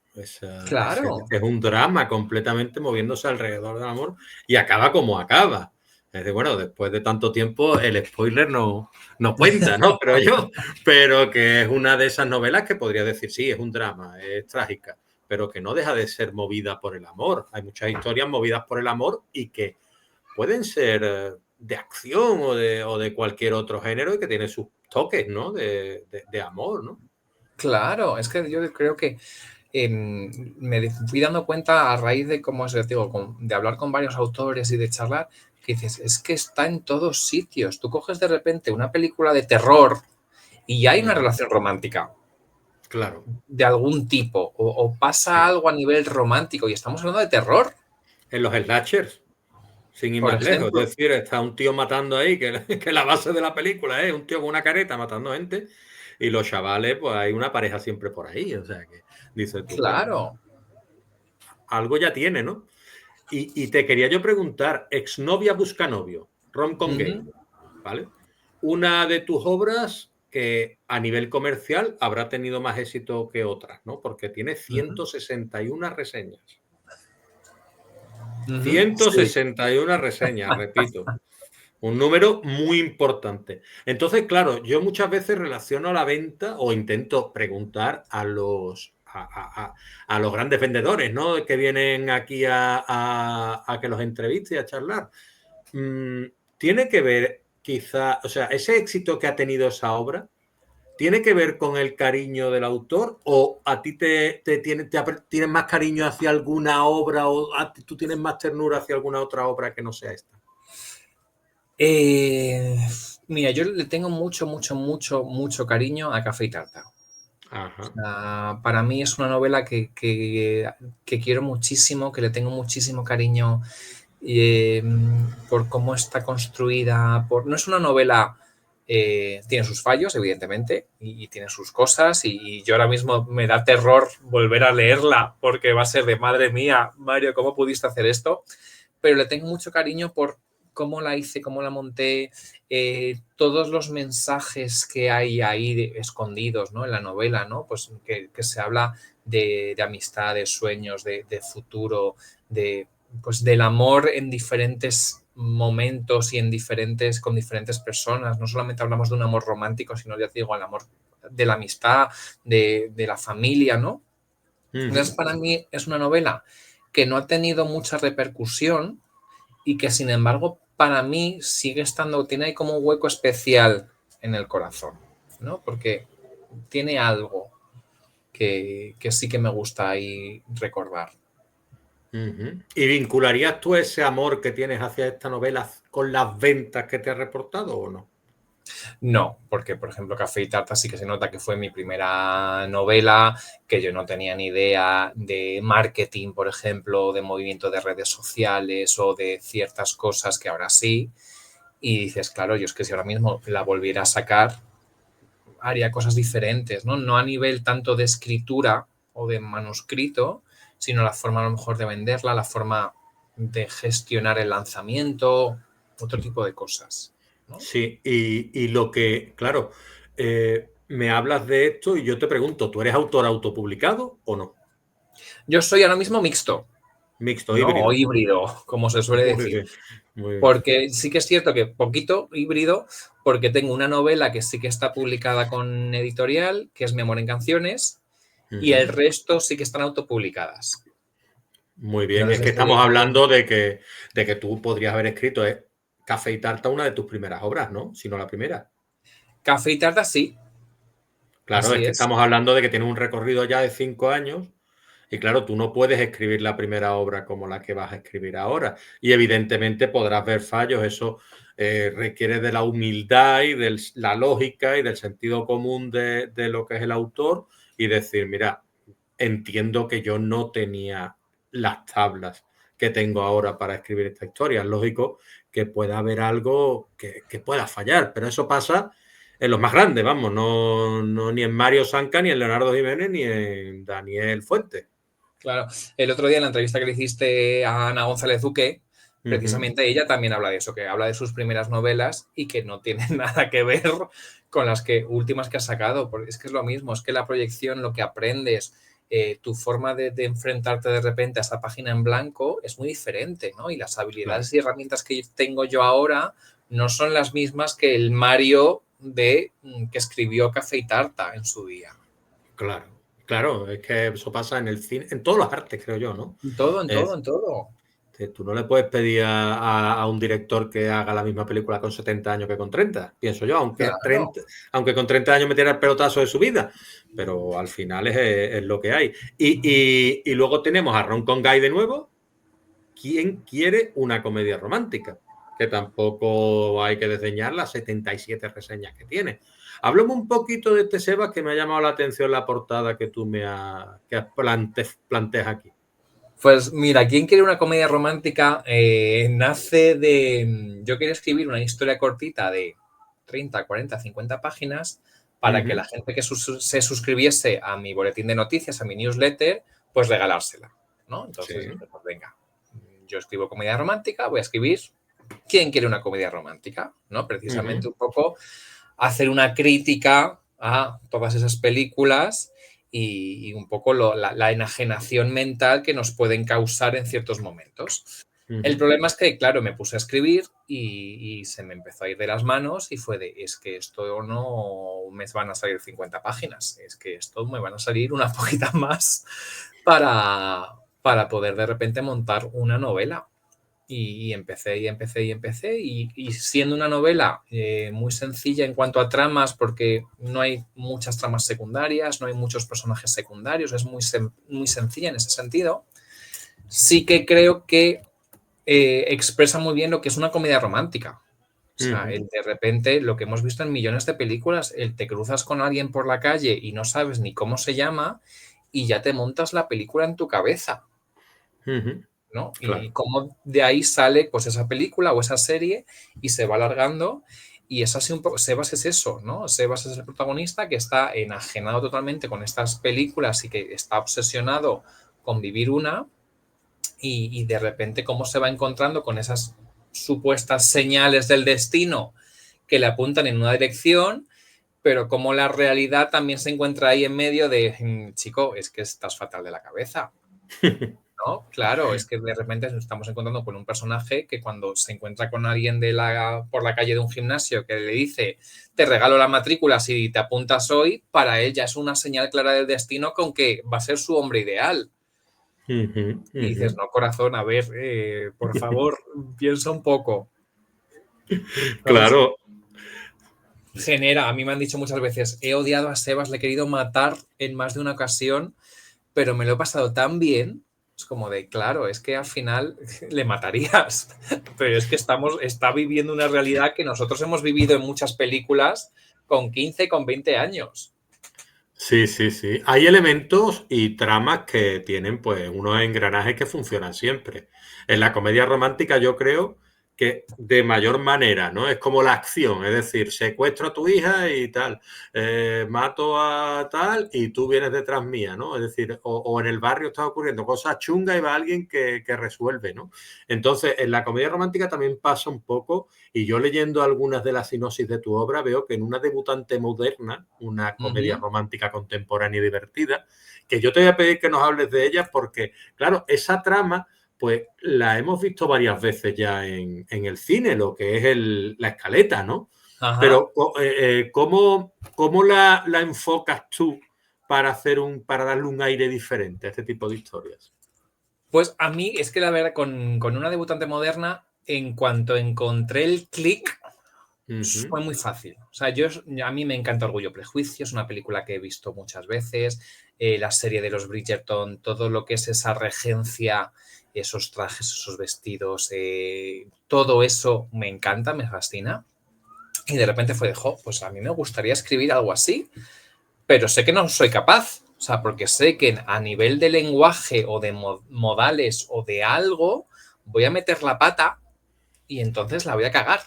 claro. Es un drama completamente moviéndose alrededor del amor y acaba como acaba. Es decir, bueno, después de tanto tiempo el spoiler no cuenta, ¿no? Pero que es una de esas novelas que podría decir, sí, es un drama, es trágica, pero que no deja de ser movida por el amor. Hay muchas historias movidas por el amor y que pueden ser de acción o de cualquier otro género y que tiene sus toques, ¿no? De amor, ¿no? Claro, es que yo creo que me fui dando cuenta a raíz de, como os digo, de hablar con varios autores y de charlar, que dices, es que está en todos sitios. Tú coges de repente una película de terror y ya hay una relación romántica Claro, de algún tipo, o pasa sí. algo a nivel romántico y estamos hablando de terror, En los slashers, sin ir por más lejos. ejemplo. Es decir, está un tío matando ahí, que la base de la película es un tío con una careta matando gente, y los chavales, pues hay una pareja siempre por ahí. O sea que dices tú, bueno, Claro. algo ya tiene, ¿no? Y te quería yo preguntar, Exnovia busca novio, rom-com gay, Ujú, ¿vale? Una de tus obras que a nivel comercial habrá tenido más éxito que otras, ¿no? Porque tiene ujú, 161 reseñas. ujú, sí. 161 reseñas, repito. Un número muy importante. Entonces, claro, yo muchas veces relaciono la venta o intento preguntar a los grandes vendedores, ¿no? Que vienen aquí a que los entreviste y a charlar. Mm, ¿Tiene que ver quizá, o sea, ese éxito que ha tenido esa obra, tiene que ver con el cariño del autor o a ti tienes más cariño hacia alguna obra o tú tienes más ternura hacia alguna otra obra que no sea esta? Eh, Mira, yo le tengo mucho cariño a Café y Tarta. Ajá. Para mí es una novela que quiero muchísimo, que le tengo muchísimo cariño eh, por cómo está construida. No es una novela, tiene sus fallos, evidentemente, y tiene sus cosas, y yo ahora mismo me da terror volver a leerla porque va a ser de madre mía, Mario, ¿cómo pudiste hacer esto? Pero le tengo mucho cariño por cómo la hice, cómo la monté, todos los mensajes que hay ahí escondidos, ¿no? En la novela, ¿no? Pues que se habla de amistad, de sueños, de futuro, pues del amor en diferentes momentos y con diferentes personas. No solamente hablamos de un amor romántico, sino, ya te digo, el amor de la amistad, de la familia, ¿no? Entonces, Ujú. para mí es una novela que no ha tenido mucha repercusión y que, sin embargo, para mí sigue estando, tiene ahí como un hueco especial en el corazón, ¿no? Porque tiene algo que sí que me gusta ahí recordar. Ujú. ¿Y vincularías tú ese amor que tienes hacia esta novela con las ventas que te ha reportado o no? No, porque, por ejemplo, Café y Tarta sí que se nota que fue mi primera novela, que yo no tenía ni idea de marketing, por ejemplo, de movimiento de redes sociales o de ciertas cosas que ahora sí. Y dices, claro, yo es que si ahora mismo la volviera a sacar, haría cosas diferentes, ¿no? No a nivel tanto de escritura o de manuscrito, sino la forma a lo mejor de venderla, la forma de gestionar el lanzamiento, otro tipo de cosas, ¿no? Sí, y lo que, claro, me hablas de esto y yo te pregunto, ¿tú eres autor autopublicado o no? Yo soy ahora mismo mixto, Mixto, ¿no? O híbrido. híbrido, como se suele Muy decir. bien, muy bien. Porque sí que es cierto que poquito híbrido, porque tengo una novela que sí que está publicada con editorial, que es Mi amor en canciones, y el Ujú. resto sí que están autopublicadas. Muy bien, es Entonces que estoy estamos ahí. hablando de que tú podrías haber escrito Café y Tarta, una de tus primeras obras, ¿no? Si no la primera. Café y tarta, sí, Claro, es así que es. estamos hablando de que tienes un recorrido ya de 5 años y claro, tú no puedes escribir la primera obra como la que vas a escribir ahora. Y evidentemente podrás ver fallos, eso requiere de la humildad y de la lógica y del sentido común de lo que es el autor y decir, mira, entiendo que yo no tenía las tablas que tengo ahora para escribir esta historia. Es lógico que pueda haber algo que pueda fallar, pero eso pasa en los más grandes, vamos, no ni en Mario Sanca, ni en Leonardo Jiménez, ni en Daniel Fuentes. Claro. El otro día en la entrevista que le hiciste a Ana González Duque, Ujú. precisamente ella también habla de eso, que habla de sus primeras novelas y que no tienen nada que ver con las que últimas que has sacado, porque es que es lo mismo, es que la proyección, lo que aprendes, tu forma de enfrentarte de repente a esa página en blanco es muy diferente, ¿no? Y las Claro, habilidades y herramientas que tengo yo ahora no son las mismas que el Mario que escribió Café y Tarta en su día. claro, claro, es que eso pasa en el cine, en todas las artes, creo yo, ¿no? En todo, en todo, Es, en todo. que tú no le puedes pedir a un director que haga la misma película con 70 años que con 30, pienso yo, Claro. aunque con 30 años metiera el pelotazo de su vida, pero al final es lo que hay. Y luego tenemos a Ron con Guy de nuevo. ¿Quién quiere una comedia romántica? Que tampoco hay que desdeñar las 77 reseñas que tiene. Háblame un poquito de este Sebas que me ha llamado la atención la portada que tú planteas aquí. Pues mira, ¿quién quiere una comedia romántica? Nace de... Yo quería escribir una historia cortita de 30, 40, 50 páginas para que la Ujú. gente que se suscribiese a mi boletín de noticias, a mi newsletter, pues regalársela, ¿no? Entonces Sí. dije, pues venga, yo escribo comedia romántica, voy a escribir ¿quién quiere una comedia romántica? ¿No? Precisamente Ujú. un poco hacer una crítica a todas esas películas y un poco la enajenación mental que nos pueden causar en ciertos momentos. El Ujú. problema es que, claro, me puse a escribir y se me empezó a ir de las manos y fue de, es que esto no me van a salir 50 páginas, es que esto me van a salir una poquita más para poder de repente montar una novela. Y empecé y empecé y empecé y siendo una novela muy sencilla en cuanto a tramas porque no hay muchas tramas secundarias, no hay muchos personajes secundarios, es muy sencilla en ese sentido, sí que creo que expresa muy bien lo que es una comedia romántica. O sea, Ujú. el de repente, lo que hemos visto en millones de películas, el te cruzas con alguien por la calle y no sabes ni cómo se llama y ya te montas la película en tu cabeza. Ujú. ¿No? Y Claro. cómo de ahí sale pues esa película o esa serie y se va alargando y es así un poco, Sebas es eso, ¿no? Sebas es el protagonista que está enajenado totalmente con estas películas y que está obsesionado con vivir una y de repente cómo se va encontrando con esas supuestas señales del destino que le apuntan en una dirección, pero como la realidad también se encuentra ahí en medio de, chico, es que estás fatal de la cabeza. ¿No? Claro, es que de repente nos estamos encontrando con un personaje que cuando se encuentra con alguien por la calle de un gimnasio que le dice, te regalo la matrícula si te apuntas hoy, para él ya es una señal clara del destino con que va a ser su hombre ideal. Ujú. Y Ujú. dices, no, corazón, a ver, por favor, piensa un poco. ¿Sabes? Claro. Genera, a mí me han dicho muchas veces, he odiado a Sebas, le he querido matar en más de una ocasión, pero me lo he pasado tan bien. Es como de, claro, es que al final le matarías, pero es que está viviendo una realidad que nosotros hemos vivido en muchas películas con 15, con 20 años. Sí, sí, sí. Hay elementos y tramas que tienen pues unos engranajes que funcionan siempre. En la comedia romántica yo creo que de mayor manera, ¿no? Es como la acción, es decir, secuestro a tu hija y tal, mato a tal y tú vienes detrás mía, ¿no? Es decir, o en el barrio está ocurriendo cosas chungas y va alguien que resuelve, ¿no? Entonces, en la comedia romántica también pasa un poco, y yo leyendo algunas de las sinopsis de tu obra veo que en Una debutante moderna, una comedia romántica contemporánea y divertida, que yo te voy a pedir que nos hables de ella porque, claro, esa trama pues la hemos visto varias veces ya en el cine, lo que es la escaleta, ¿no? Ajá. Pero ¿cómo la enfocas tú para darle un aire diferente a este tipo de historias? Pues a mí es que la verdad, con Una debutante moderna, en cuanto encontré el clic, fue muy fácil. O sea, a mí me encanta Orgullo y Prejuicio, es una película que he visto muchas veces, la serie de los Bridgerton, todo lo que es esa regencia, esos trajes, esos vestidos, todo eso me encanta, me fascina. Y de repente fue pues a mí me gustaría escribir algo así, pero sé que no soy capaz. O sea, porque sé que a nivel de lenguaje o de modales o de algo, voy a meter la pata y entonces la voy a cagar.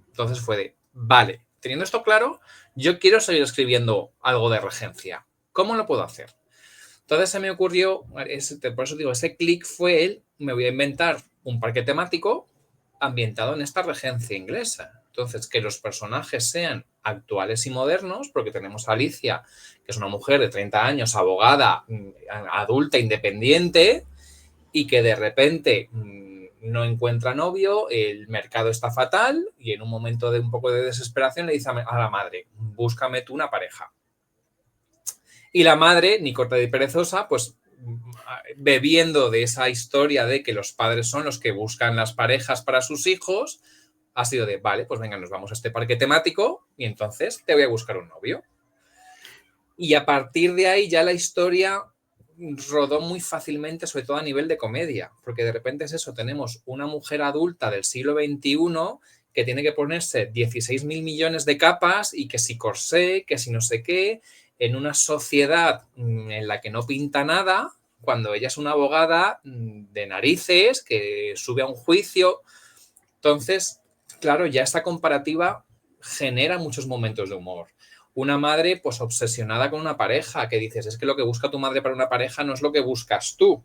Entonces fue vale, teniendo esto claro, yo quiero seguir escribiendo algo de regencia. ¿Cómo lo puedo hacer? Entonces se me ocurrió, por eso digo, ese clic fue me voy a inventar un parque temático ambientado en esta regencia inglesa. Entonces, que los personajes sean actuales y modernos, porque tenemos a Alicia, que es una mujer de 30 años, abogada, adulta, independiente, y que de repente no encuentra novio, el mercado está fatal, y en un momento de un poco de desesperación le dice a la madre, búscame tú una pareja. Y la madre, ni corta ni perezosa, pues bebiendo de esa historia de que los padres son los que buscan las parejas para sus hijos, ha sido vale, pues venga, nos vamos a este parque temático y entonces te voy a buscar un novio. Y a partir de ahí ya la historia rodó muy fácilmente, sobre todo a nivel de comedia, porque de repente es eso, tenemos una mujer adulta del siglo XXI que tiene que ponerse 16.000 millones de capas y que si corsé, que si no sé qué, en una sociedad en la que no pinta nada, cuando ella es una abogada de narices que sube a un juicio. Entonces, claro, ya esta comparativa genera muchos momentos de humor. Una madre, pues, obsesionada con una pareja, que dices, es que lo que busca tu madre para una pareja no es lo que buscas tú.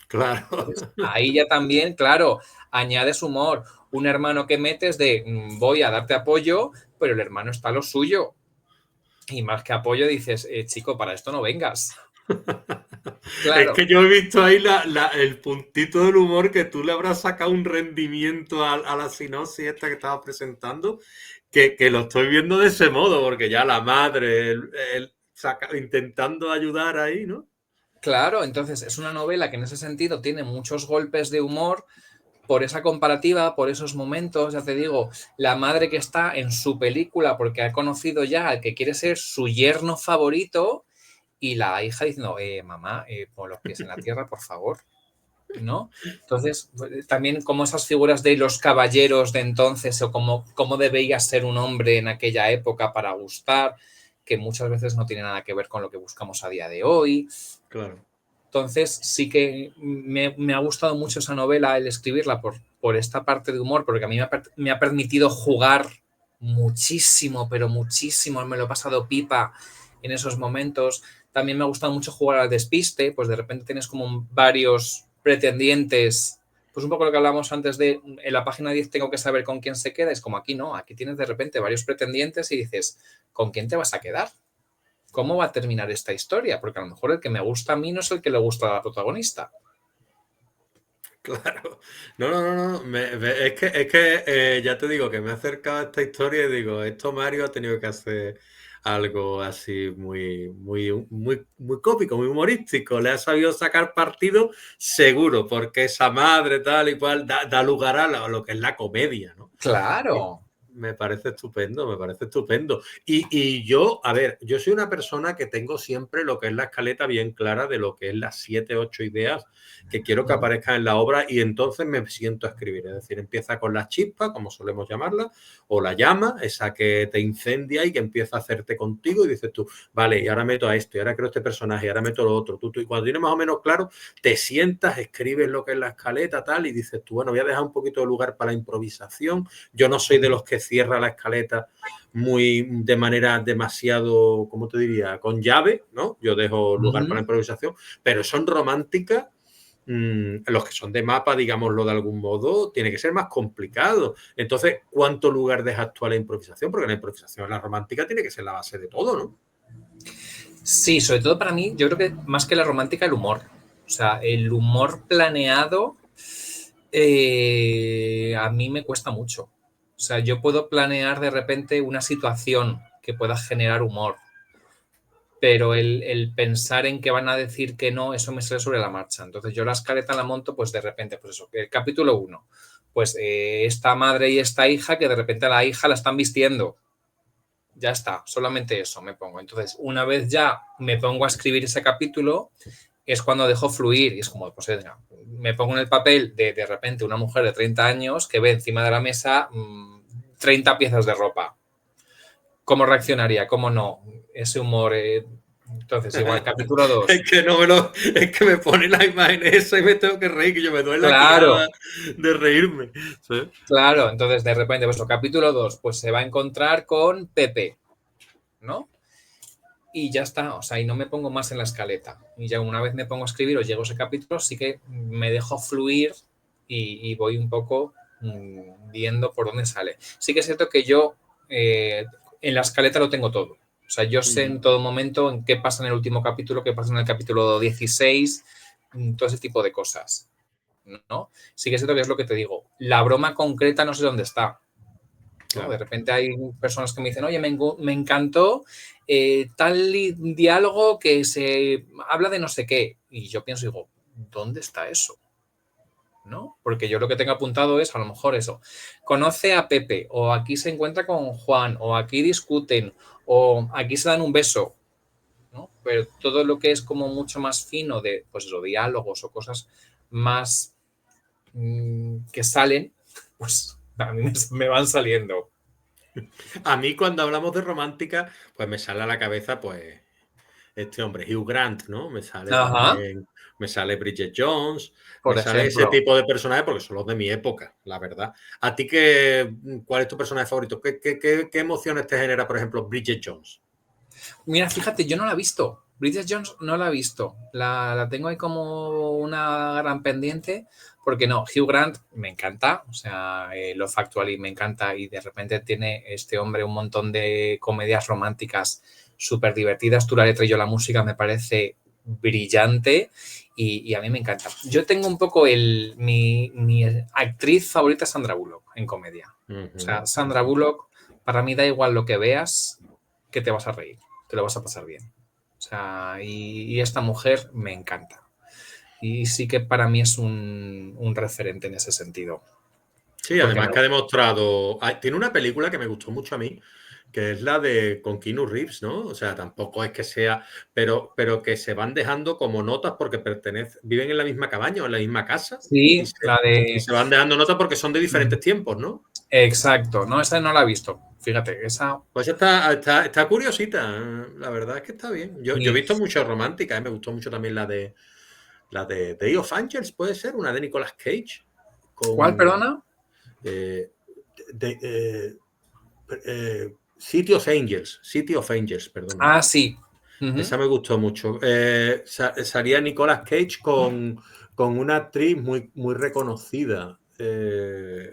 Claro. Entonces, ahí ya también, claro, añades humor. Un hermano que metes voy a darte apoyo, pero el hermano está a lo suyo. Y más que apoyo dices, chico, para esto no vengas. Es Claro. que yo he visto ahí el puntito del humor que tú le habrás sacado un rendimiento a la sinopsis esta que estabas presentando, que lo estoy viendo de ese modo, porque ya la madre, intentando ayudar ahí, ¿no? Claro, entonces es una novela que en ese sentido tiene muchos golpes de humor por esa comparativa, por esos momentos, ya te digo, la madre que está en su película porque ha conocido ya al que quiere ser su yerno favorito y la hija diciendo, mamá, pon los pies en la tierra, por favor, ¿no? Entonces, también como esas figuras de los caballeros de entonces o cómo debía ser un hombre en aquella época para gustar, que muchas veces no tiene nada que ver con lo que buscamos a día de hoy. Claro. Entonces sí que me ha gustado mucho esa novela, el escribirla por esta parte de humor, porque a mí me ha permitido jugar muchísimo, pero muchísimo, me lo he pasado pipa en esos momentos. También me ha gustado mucho jugar al despiste, pues de repente tienes como varios pretendientes, pues un poco lo que hablamos antes de en la página 10 tengo que saber con quién se queda, es como aquí no, aquí tienes de repente varios pretendientes y dices, ¿con quién te vas a quedar? ¿Cómo va a terminar esta historia? Porque a lo mejor el que me gusta a mí no es el que le gusta a la protagonista. Claro. No. Es que ya te digo que me he acercado a esta historia y digo, esto Mario ha tenido que hacer algo así muy cómico, muy humorístico. Le ha sabido sacar partido seguro, porque esa madre tal y cual da lugar a lo que es la comedia, ¿no? Claro. Me parece estupendo, me parece estupendo. Y yo, a ver, yo soy una persona que tengo siempre lo que es la escaleta bien clara de lo que es las 7, 8 ideas que quiero que aparezcan en la obra y entonces me siento a escribir. Es decir, empieza con la chispa, como solemos llamarla, o la llama, esa que te incendia y que empieza a hacerte contigo y dices tú, vale, y ahora meto a esto, y ahora creo este personaje, y ahora meto lo otro. Y cuando tienes más o menos claro, te sientas, escribes lo que es la escaleta, tal, y dices tú, bueno, voy a dejar un poquito de lugar para la improvisación. Yo no soy de los que cierra la escaleta de manera demasiado, ¿cómo te diría? Con llave, ¿no? Yo dejo lugar para la improvisación, pero son románticas. Los que son de mapa, digámoslo de algún modo, tiene que ser más complicado. Entonces, ¿cuánto lugar dejas tú a la improvisación? Porque la improvisación, la romántica, tiene que ser la base de todo, ¿no? Sí, sobre todo para mí, yo creo que más que la romántica, el humor. O sea, el humor planeado a mí me cuesta mucho. O sea, yo puedo planear de repente una situación que pueda generar humor, pero el pensar en que van a decir que no, eso me sale sobre la marcha. Entonces yo la escaleta la monto, pues de repente, pues eso, el capítulo 1, pues esta madre y esta hija que de repente a la hija la están vistiendo. Ya está, solamente eso me pongo. Entonces, una vez ya me pongo a escribir ese capítulo, es cuando dejo fluir y es como, pues me pongo en el papel de repente una mujer de 30 años que ve encima de la mesa 30 piezas de ropa. ¿Cómo reaccionaría? ¿Cómo no? Ese humor. Entonces, igual, capítulo 2. Es que me pone la imagen esa y me tengo que reír, que yo me doy la Claro, quijada de reírme. ¿Sí? claro. Entonces, de repente, pues capítulo 2, pues se va a encontrar con Pepe, ¿no? Y ya está, o sea, y no me pongo más en la escaleta. Y ya una vez me pongo a escribir o llego a ese capítulo, sí que me dejo fluir y voy un poco viendo por dónde sale. Sí que es cierto que yo en la escaleta lo tengo todo. O sea, yo sé en todo momento en qué pasa en el último capítulo, qué pasa en el capítulo 16, todo ese tipo de cosas, ¿no? Sí que es cierto que es lo que te digo. La broma concreta no sé dónde está. ¿No? Claro. De repente hay personas que me dicen, oye, me encantó tal diálogo que se habla de no sé qué. Y yo pienso, digo, ¿dónde está eso? ¿No? Porque yo lo que tengo apuntado es a lo mejor eso. Conoce a Pepe, o aquí se encuentra con Juan, o aquí discuten, o aquí se dan un beso, ¿no? Pero todo lo que es como mucho más fino de, pues eso, diálogos o cosas más que salen, pues a mí me van saliendo. A mí cuando hablamos de romántica, pues me sale a la cabeza, pues, este hombre, Hugh Grant, ¿no? Me sale Ajá, también, me sale Bridget Jones, me por sale ese ejemplo. tipo de personajes porque son los de mi época, la verdad. ¿A ti cuál es tu personaje favorito? ¿Qué emociones te genera, por ejemplo, Bridget Jones? Mira, fíjate, yo no la he visto. Bridget Jones no la he visto. La tengo ahí como una gran pendiente, porque no, Hugh Grant me encanta, o sea, Love Actually me encanta y de repente tiene este hombre un montón de comedias románticas súper divertidas. Tú la letra y yo la música me parece brillante y a mí me encanta. Yo tengo un poco mi actriz favorita es Sandra Bullock en comedia. O sea, Sandra Bullock, para mí da igual lo que veas, que te vas a reír, te lo vas a pasar bien. O sea, y esta mujer me encanta. Y sí que para mí es un referente en ese sentido. Sí, Porque además me que ha demostrado. Tiene una película que me gustó mucho a mí, que es la de con Keanu Reeves, ¿no? O sea, tampoco es que sea, pero que se van dejando como notas porque viven en la misma cabaña o en la misma casa y sí, se, la y de... se van dejando notas porque son de diferentes tiempos, ¿no? Exacto, no, esa no la he visto. Fíjate, esa... Pues está curiosita, la verdad es que está bien. Yo he visto muchas románticas, me gustó mucho también la de Day of Angels, puede ser, una de Nicolas Cage, ¿Cuál, con perdona? eh, de- City of Angels, perdona. Ah, sí. Ujú. Esa me gustó mucho. Salía Nicolas Cage con una actriz muy, muy reconocida.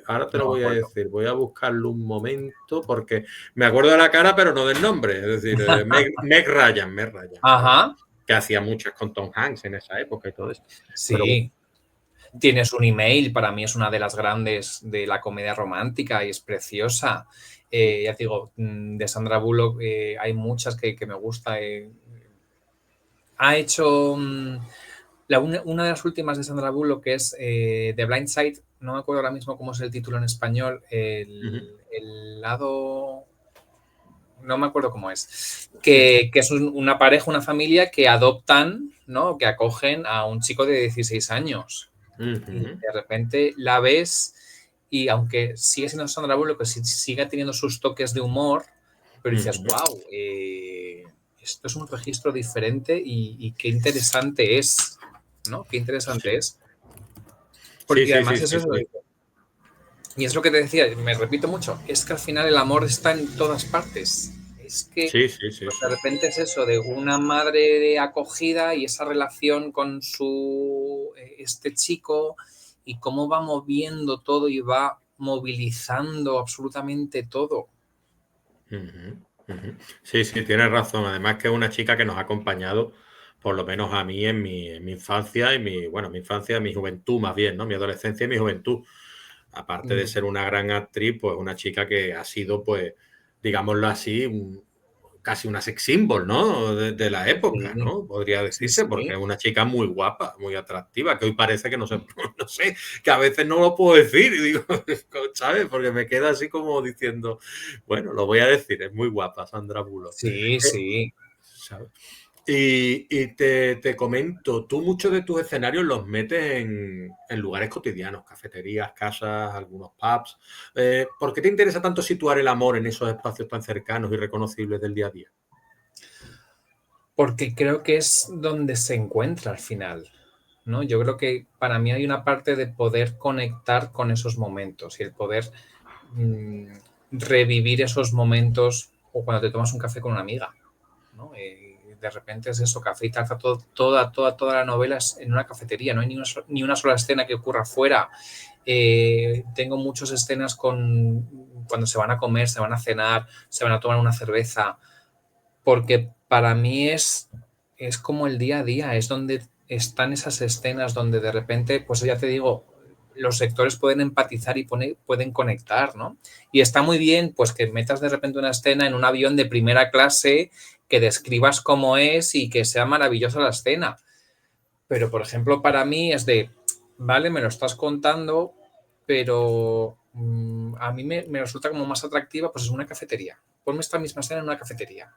Ahora te No lo me voy a acuerdo. decir, voy a buscarlo un momento porque me acuerdo de la cara, pero no del nombre. Es decir, Meg Ryan, Ajá, que hacía muchas con Tom Hanks en esa época y todo esto. Pero bueno, sí. Tienes un email, para mí es una de las grandes de la comedia romántica y es preciosa. Ya te digo, de Sandra Bullock hay muchas que me gusta. Ha hecho una de las últimas de Sandra Bullock, que es The Blind Side, no me acuerdo ahora mismo cómo es el título en español, ujú. el lado... No me acuerdo cómo es. Que es una pareja, una familia que adoptan, ¿no? Que acogen a un chico de 16 años. Y de repente la ves y aunque sigue siendo Sandra Bullock, que sigue teniendo sus toques de humor, pero dices, wow, esto es un registro diferente y qué interesante es, ¿no? Qué interesante es. Porque además es eso. Y es lo que te decía, me repito mucho, es que al final el amor está en todas partes. Es que pues de repente es eso, de una madre de acogida y esa relación con este chico y cómo va moviendo todo y va movilizando absolutamente todo. Sí, tienes razón. Además que es una chica que nos ha acompañado, por lo menos a mí en mi infancia y mi infancia, mi juventud más bien, ¿no? Mi adolescencia y mi juventud. Aparte de ser una gran actriz, pues una chica que ha sido, pues, digámoslo así, casi una sex symbol, ¿no? De la época, ¿no? Podría decirse, porque es una chica muy guapa, muy atractiva, que hoy parece que no sé, que a veces no lo puedo decir, y digo, ¿sabes? Porque me queda así como diciendo, bueno, lo voy a decir, es muy guapa Sandra Bullock. Sí. ¿Sabes? Y te comento, tú muchos de tus escenarios los metes en lugares cotidianos, cafeterías, casas, algunos pubs. ¿Por qué te interesa tanto situar el amor en esos espacios tan cercanos y reconocibles del día a día? Porque creo que es donde se encuentra al final, ¿no? Yo creo que para mí hay una parte de poder conectar con esos momentos y el poder revivir esos momentos o cuando te tomas un café con una amiga, ¿no? De repente es eso, café y taza, toda la novela es en una cafetería, no hay ni una sola escena que ocurra fuera. Tengo muchas escenas cuando se van a comer, se van a cenar, se van a tomar una cerveza, porque para mí es como el día a día, es donde están esas escenas donde de repente, pues ya te digo, los sectores pueden empatizar y pueden conectar, ¿no? Y está muy bien, pues que metas de repente una escena en un avión de primera clase, que describas cómo es y que sea maravillosa la escena. Pero, por ejemplo, para mí es vale, me lo estás contando, pero a mí me resulta como más atractiva, pues es una cafetería. Ponme esta misma escena en una cafetería,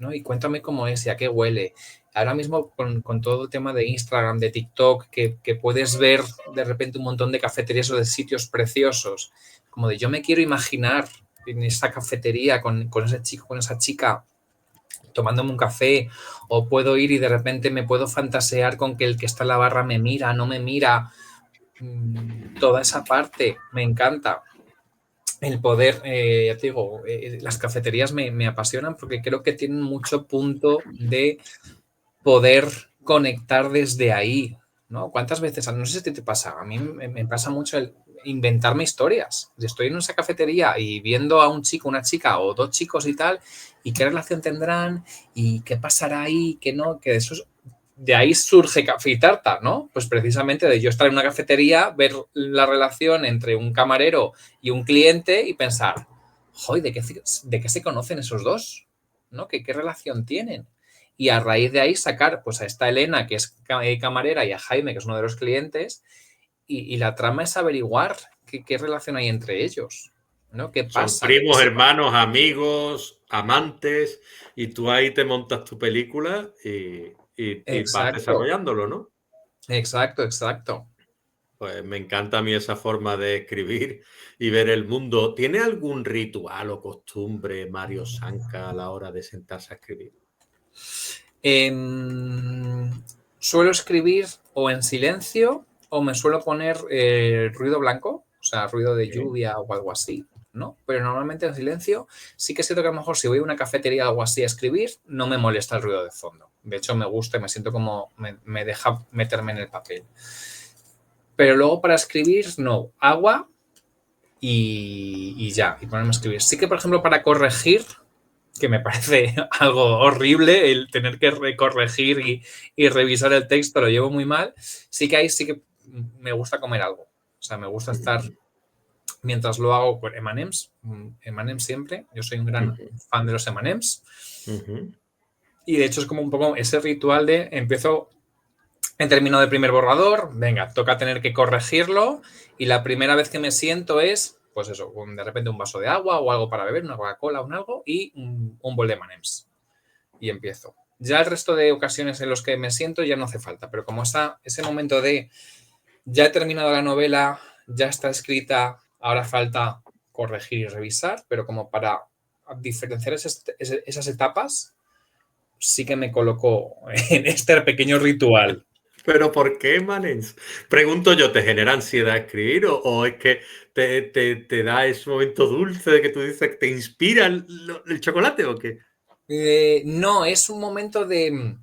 ¿no? Y cuéntame cómo es y a qué huele. Ahora mismo con todo el tema de Instagram, de TikTok, que puedes ver de repente un montón de cafeterías o de sitios preciosos, como de yo me quiero imaginar en esa cafetería con ese chico, con esa chica, tomándome un café, o puedo ir y de repente me puedo fantasear con que el que está en la barra me mira, no me mira. Toda esa parte me encanta. El poder, ya te digo, las cafeterías me apasionan porque creo que tienen mucho punto de poder conectar desde ahí, ¿no? ¿Cuántas veces, no sé si te pasa, a mí me pasa mucho el inventarme historias? Estoy en esa cafetería y viendo a un chico, una chica o dos chicos y tal, y qué relación tendrán y qué pasará ahí, qué no, que eso es, de ahí surge Café y Tarta, ¿no? Pues precisamente de yo estar en una cafetería, ver la relación entre un camarero y un cliente y pensar, joder, ¿de qué se conocen esos dos? ¿No? ¿Qué relación tienen? Y a raíz de ahí sacar pues a esta Elena, que es camarera, y a Jaime, que es uno de los clientes, y la trama es averiguar qué relación hay entre ellos, ¿no? ¿Qué Son pasa? primos, hermanos, amigos, amantes, y tú ahí te montas tu película y vas Exacto, desarrollándolo, ¿no? exacto. Pues me encanta a mí esa forma de escribir y ver el mundo. ¿Tiene algún ritual o costumbre Mario Sanca a la hora de sentarse a escribir? Suelo escribir o en silencio o me suelo poner ruido blanco, o sea, ruido de lluvia o algo así, ¿no? Pero normalmente en silencio. Sí que siento que a lo mejor si voy a una cafetería o algo así a escribir, no me molesta el ruido de fondo. De hecho, me gusta y me siento como me deja meterme en el papel. Pero luego para escribir, no. Agua y ya, y ponerme a escribir. Sí que, por ejemplo, para corregir, que me parece algo horrible el tener que corregir y revisar el texto, lo llevo muy mal, sí que me gusta comer algo. O sea, me gusta estar, mientras lo hago con M&M's, M&M's siempre, yo soy un gran fan de los M&M's, y de hecho es como un poco ese ritual de he terminado el primer borrador, venga, toca tener que corregirlo, y la primera vez que me siento es pues eso, de repente un vaso de agua o algo para beber, una Coca-Cola, un algo y un bol de M&M's. Y empiezo. Ya el resto de ocasiones en los que me siento ya no hace falta, pero como está ese momento de ya he terminado la novela, ya está escrita, ahora falta corregir y revisar, pero como para diferenciar esas etapas, sí que me coloco en este pequeño ritual. ¿Pero por qué, Manens? Pregunto yo, ¿te genera ansiedad escribir o es que te da ese momento dulce de que tú dices que te inspira el chocolate o qué? No, es un momento de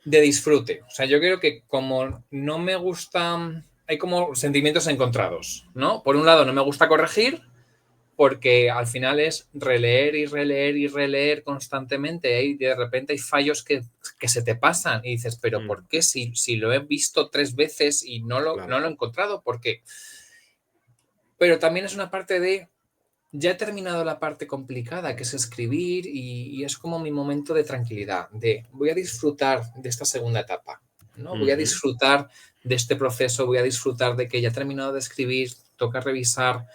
disfrute. O sea, yo creo que como no me gusta, hay como sentimientos encontrados, ¿no? Por un lado, no me gusta corregir porque al final es releer y releer y releer constantemente y de repente hay fallos que se te pasan y dices, pero ¿por qué si lo he visto 3 veces y no lo he encontrado? ¿Por qué? Pero también es una parte de ya he terminado la parte complicada, que es escribir, y es como mi momento de tranquilidad, de voy a disfrutar de esta segunda etapa, ¿no? Voy a disfrutar de este proceso, voy a disfrutar de que ya he terminado de escribir, toca revisar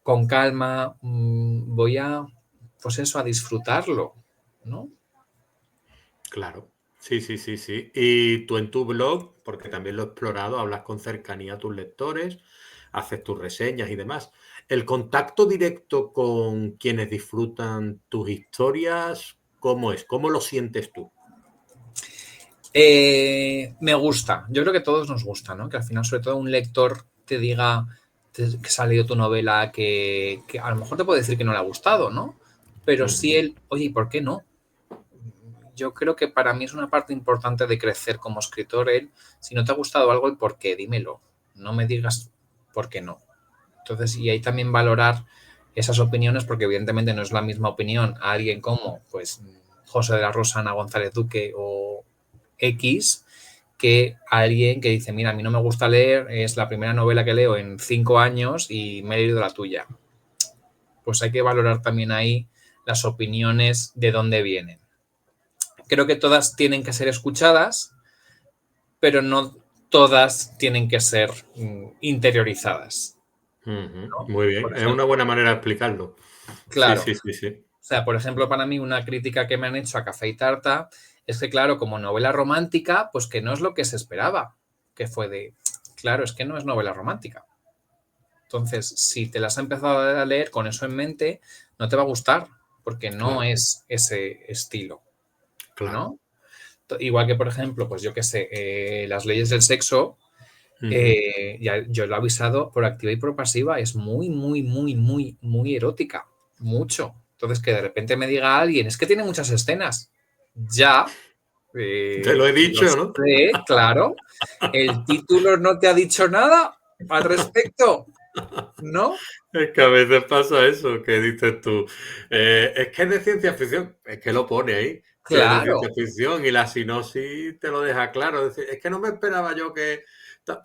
con calma, voy a, pues eso, a disfrutarlo, ¿no? Claro. Sí, sí, sí, sí. Y tú en tu blog, porque también lo he explorado, hablas con cercanía a tus lectores, haces tus reseñas y demás. El contacto directo con quienes disfrutan tus historias, ¿cómo es? ¿Cómo lo sientes tú? Me gusta, yo creo que a todos nos gusta, ¿no? Que al final, sobre todo, un lector te diga que se ha leído tu novela, que a lo mejor te puede decir que no le ha gustado, ¿no? Pero sí él, oye, ¿y por qué no? Yo creo que para mí es una parte importante de crecer como escritor, si no te ha gustado algo, el por qué, dímelo. No me digas por qué no. Entonces, y ahí también valorar esas opiniones, porque evidentemente no es la misma opinión a alguien como, pues, José de la Rosa, Ana González Duque o X, que a alguien que dice, mira, a mí no me gusta leer, es la primera novela que leo en 5 años y me he leído la tuya. Pues hay que valorar también ahí las opiniones de dónde vienen. Creo que todas tienen que ser escuchadas, pero no todas tienen que ser interiorizadas, ¿no? Muy bien, Por es una ejemplo, buena manera de explicarlo. Sí, claro. sí, sí, sí. O sea, por ejemplo, para mí una crítica que me han hecho a Café y Tarta es que, claro, como novela romántica, pues que no es lo que se esperaba, que fue de, claro, es que no es novela romántica. Entonces, si te las has empezado a leer con eso en mente, no te va a gustar, porque no Claro, es ese estilo, claro. ¿no? Igual que, por ejemplo, pues yo qué sé, las leyes del sexo, ya, yo lo he avisado por activa y por pasiva, es muy, muy, muy, muy, muy erótica, mucho. Entonces, que de repente me diga alguien, es que tiene muchas escenas, ya, Te lo he lo dicho, ¿no? sé, claro, el título no te ha dicho nada al respecto, ¿no? Es que a veces pasa eso, que dices tú, es que es de ciencia ficción, es que lo pone ahí, que es de ciencia Claro, ficción y la sinopsis te lo deja claro. Es que no me esperaba yo que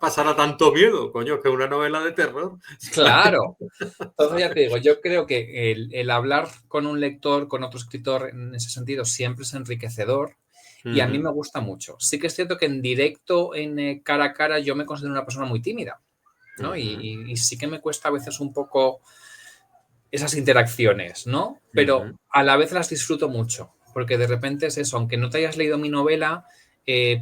pasara tanto miedo, coño, que es una novela de terror. claro. Entonces ya te digo, yo creo que el hablar con un lector, con otro escritor, en ese sentido, siempre es enriquecedor y a mí me gusta mucho. Sí que es cierto que en directo, en cara a cara, yo me considero una persona muy tímida, ¿no? Y sí que me cuesta a veces un poco esas interacciones, ¿no? Pero a la vez las disfruto mucho, porque de repente es eso, aunque no te hayas leído mi novela,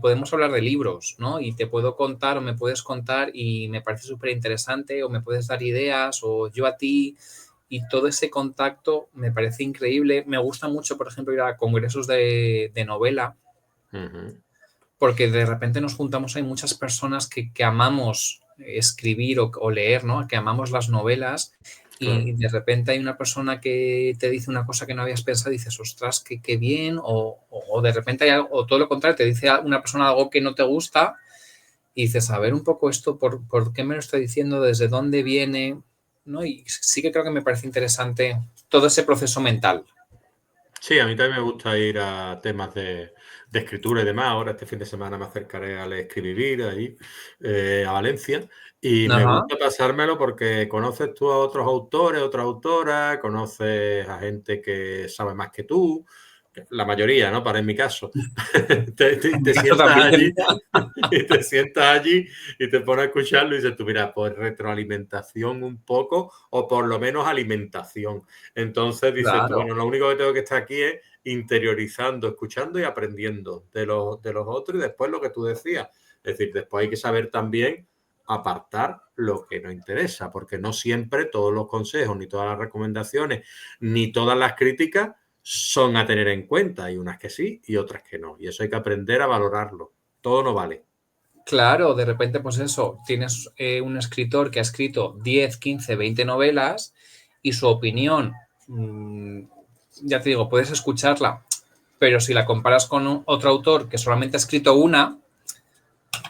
podemos hablar de libros, ¿no? Y te puedo contar o me puedes contar y me parece súper interesante o me puedes dar ideas o yo a ti y todo ese contacto me parece increíble. Me gusta mucho, por ejemplo, ir a congresos de novela, porque de repente nos juntamos, hay muchas personas que amamos escribir o leer, ¿no? Que amamos las novelas Claro. y de repente hay una persona que te dice una cosa que no habías pensado y dices, ostras, qué bien, o de repente hay algo, o todo lo contrario, te dice una persona algo que no te gusta y dices, a ver un poco esto, ¿por qué me lo está diciendo? ¿Desde dónde viene? ¿No? Y sí que creo que me parece interesante todo ese proceso mental. Sí, a mí también me gusta ir a temas de escritura y demás. Ahora este fin de semana me acercaré al Escribir ahí, a Valencia, y me Ajá. gusta pasármelo porque conoces tú a otros autores, otras autoras, conoces a gente que sabe más que tú, la mayoría, ¿no? Para en mi caso. En mi te caso sientas también. allí y te sientas allí y te pones a escucharlo y dices tú, mira, pues retroalimentación un poco o por lo menos alimentación. Entonces dices tú, Claro. bueno, lo único que tengo que estar aquí es interiorizando, escuchando y aprendiendo de los otros y después lo que tú decías. Es decir, después hay que saber también apartar lo que nos interesa, porque no siempre todos los consejos, ni todas las recomendaciones, ni todas las críticas son a tener en cuenta. Hay unas que sí y otras que no. Y eso hay que aprender a valorarlo. Todo no vale. Claro, de repente, pues eso, tienes un escritor que ha escrito 10, 15, 20 novelas y su opinión, ya te digo, puedes escucharla, pero si la comparas con otro autor que solamente ha escrito una,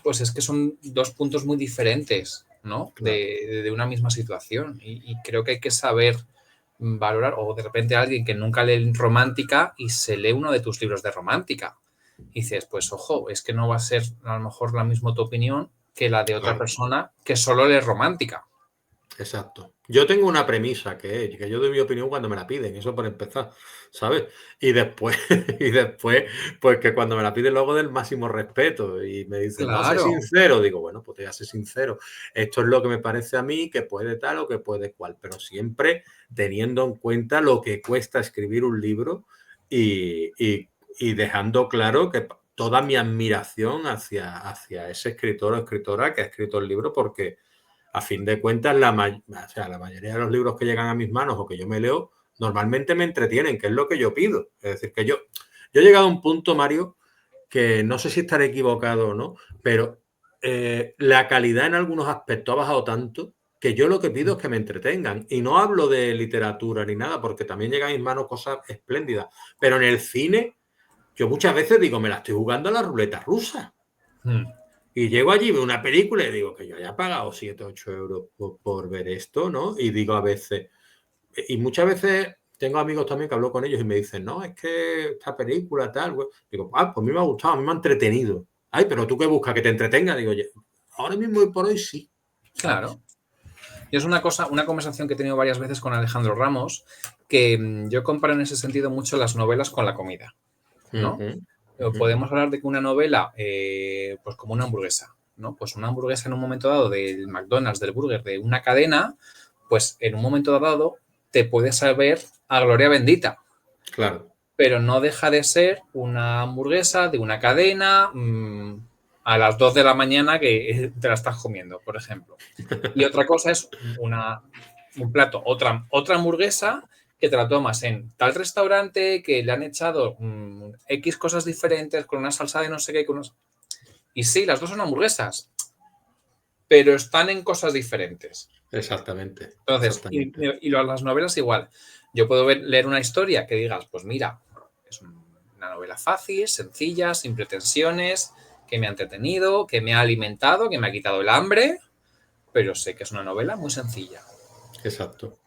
pues es que son dos puntos muy diferentes, ¿no? Claro. De una misma situación. Y creo que hay que saber valorar, o de repente alguien que nunca lee romántica y se lee uno de tus libros de romántica. Y dices, pues ojo, es que no va a ser a lo mejor la misma tu opinión que la de otra Claro. persona que solo lee romántica. Exacto. Yo tengo una premisa que yo doy mi opinión cuando me la piden, eso por empezar, ¿sabes? Y después, y después, pues que cuando me la piden luego del máximo respeto y me dicen, no sé Claro. sincero, digo, bueno, pues te voy a ser sincero. Esto es lo que me parece a mí, que puede tal o que puede cual, pero siempre teniendo en cuenta lo que cuesta escribir un libro y dejando claro que toda mi admiración hacia ese escritor o escritora que ha escrito el libro, porque a fin de cuentas, la mayoría de los libros que llegan a mis manos o que yo me leo, normalmente me entretienen, que es lo que yo pido. Es decir, que yo he llegado a un punto, Mario, que no sé si estaré equivocado o no, pero la calidad en algunos aspectos ha bajado tanto que yo lo que pido es que me entretengan. Y no hablo de literatura ni nada, porque también llegan a mis manos cosas espléndidas. Pero en el cine, yo muchas veces digo, me la estoy jugando a la ruleta rusa. Mm. Y llego allí, veo una película y digo que yo haya pagado 7 8 euros por ver esto, ¿no? Y digo a veces, y muchas veces tengo amigos también que hablo con ellos y me dicen, no, es que esta película tal, güey. Digo, pues a mí me ha gustado, a mí me ha entretenido. Ay, pero tú qué buscas, que te entretenga. Digo, oye, ahora mismo y por hoy sí, ¿sabes? Claro. Y es una cosa, una conversación que he tenido varias veces con Alejandro Ramos, que yo comparo en ese sentido mucho las novelas con la comida, ¿no? Ujú, ujú. Podemos hablar de que una novela, pues como una hamburguesa, ¿no? Pues una hamburguesa en un momento dado del McDonald's, del burger, de una cadena, pues en un momento dado te puede saber a gloria bendita, Claro, pero no deja de ser una hamburguesa de una cadena a las 2 de la mañana que te la estás comiendo, por ejemplo. Y otra cosa es un plato, otra hamburguesa que te la tomas en tal restaurante que le han echado X cosas diferentes con una salsa de no sé qué. Y sí, las dos son hamburguesas, pero están en cosas diferentes. exactamente, Entonces, exactamente. las novelas igual. Yo puedo leer una historia que digas, pues mira, es una novela fácil, sencilla, sin pretensiones, que me ha entretenido, que me ha alimentado, que me ha quitado el hambre, pero sé que es una novela muy sencilla. Exacto.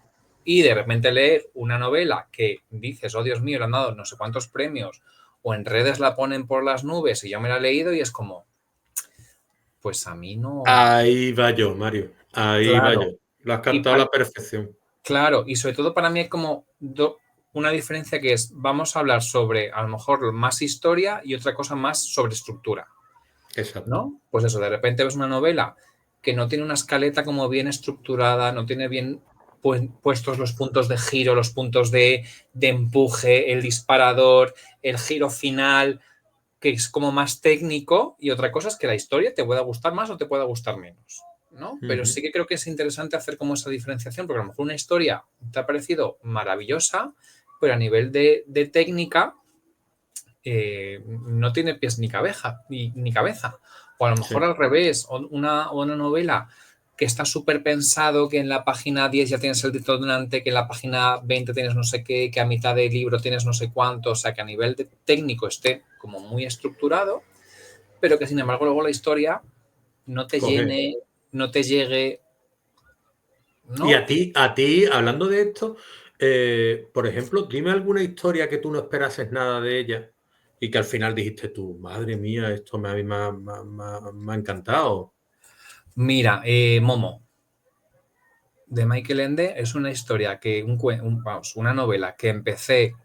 Y de repente leer una novela que dices, oh Dios mío, le han dado no sé cuántos premios, o en redes la ponen por las nubes y yo me la he leído y es como, pues a mí no. Ahí va yo, Mario. Ahí va yo. Claro. Lo has Y captado a la perfección. claro, y sobre todo para mí hay como una diferencia que es, vamos a hablar sobre a lo mejor más historia y otra cosa más sobre estructura, Exacto. ¿no? Pues eso, de repente ves una novela que no tiene una escaleta como bien estructurada, no tiene bien puestos los puntos de giro, los puntos de empuje, el disparador, el giro final, que es como más técnico, y otra cosa es que la historia te pueda gustar más o te pueda gustar menos, ¿no? Pero sí Ujú. que creo que es interesante hacer como esa diferenciación, porque a lo mejor una historia te ha parecido maravillosa, pero a nivel de técnica no tiene pies ni cabeza, ni cabeza. O a lo mejor Sí. al revés, una novela que está súper pensado, que en la página 10 ya tienes el detonante, que en la página 20 tienes no sé qué, que a mitad del libro tienes no sé cuánto, o sea, que a nivel técnico esté como muy estructurado, pero que sin embargo luego la historia no te Coge. llene, no te llegue, Y ¿no? a ti, hablando de esto, por ejemplo, dime alguna historia que tú no esperases nada de ella y que al final dijiste tú, madre mía, esto a mí me ha encantado. Mira, Momo, de Michael Ende, es una historia que, vamos, una novela que empecé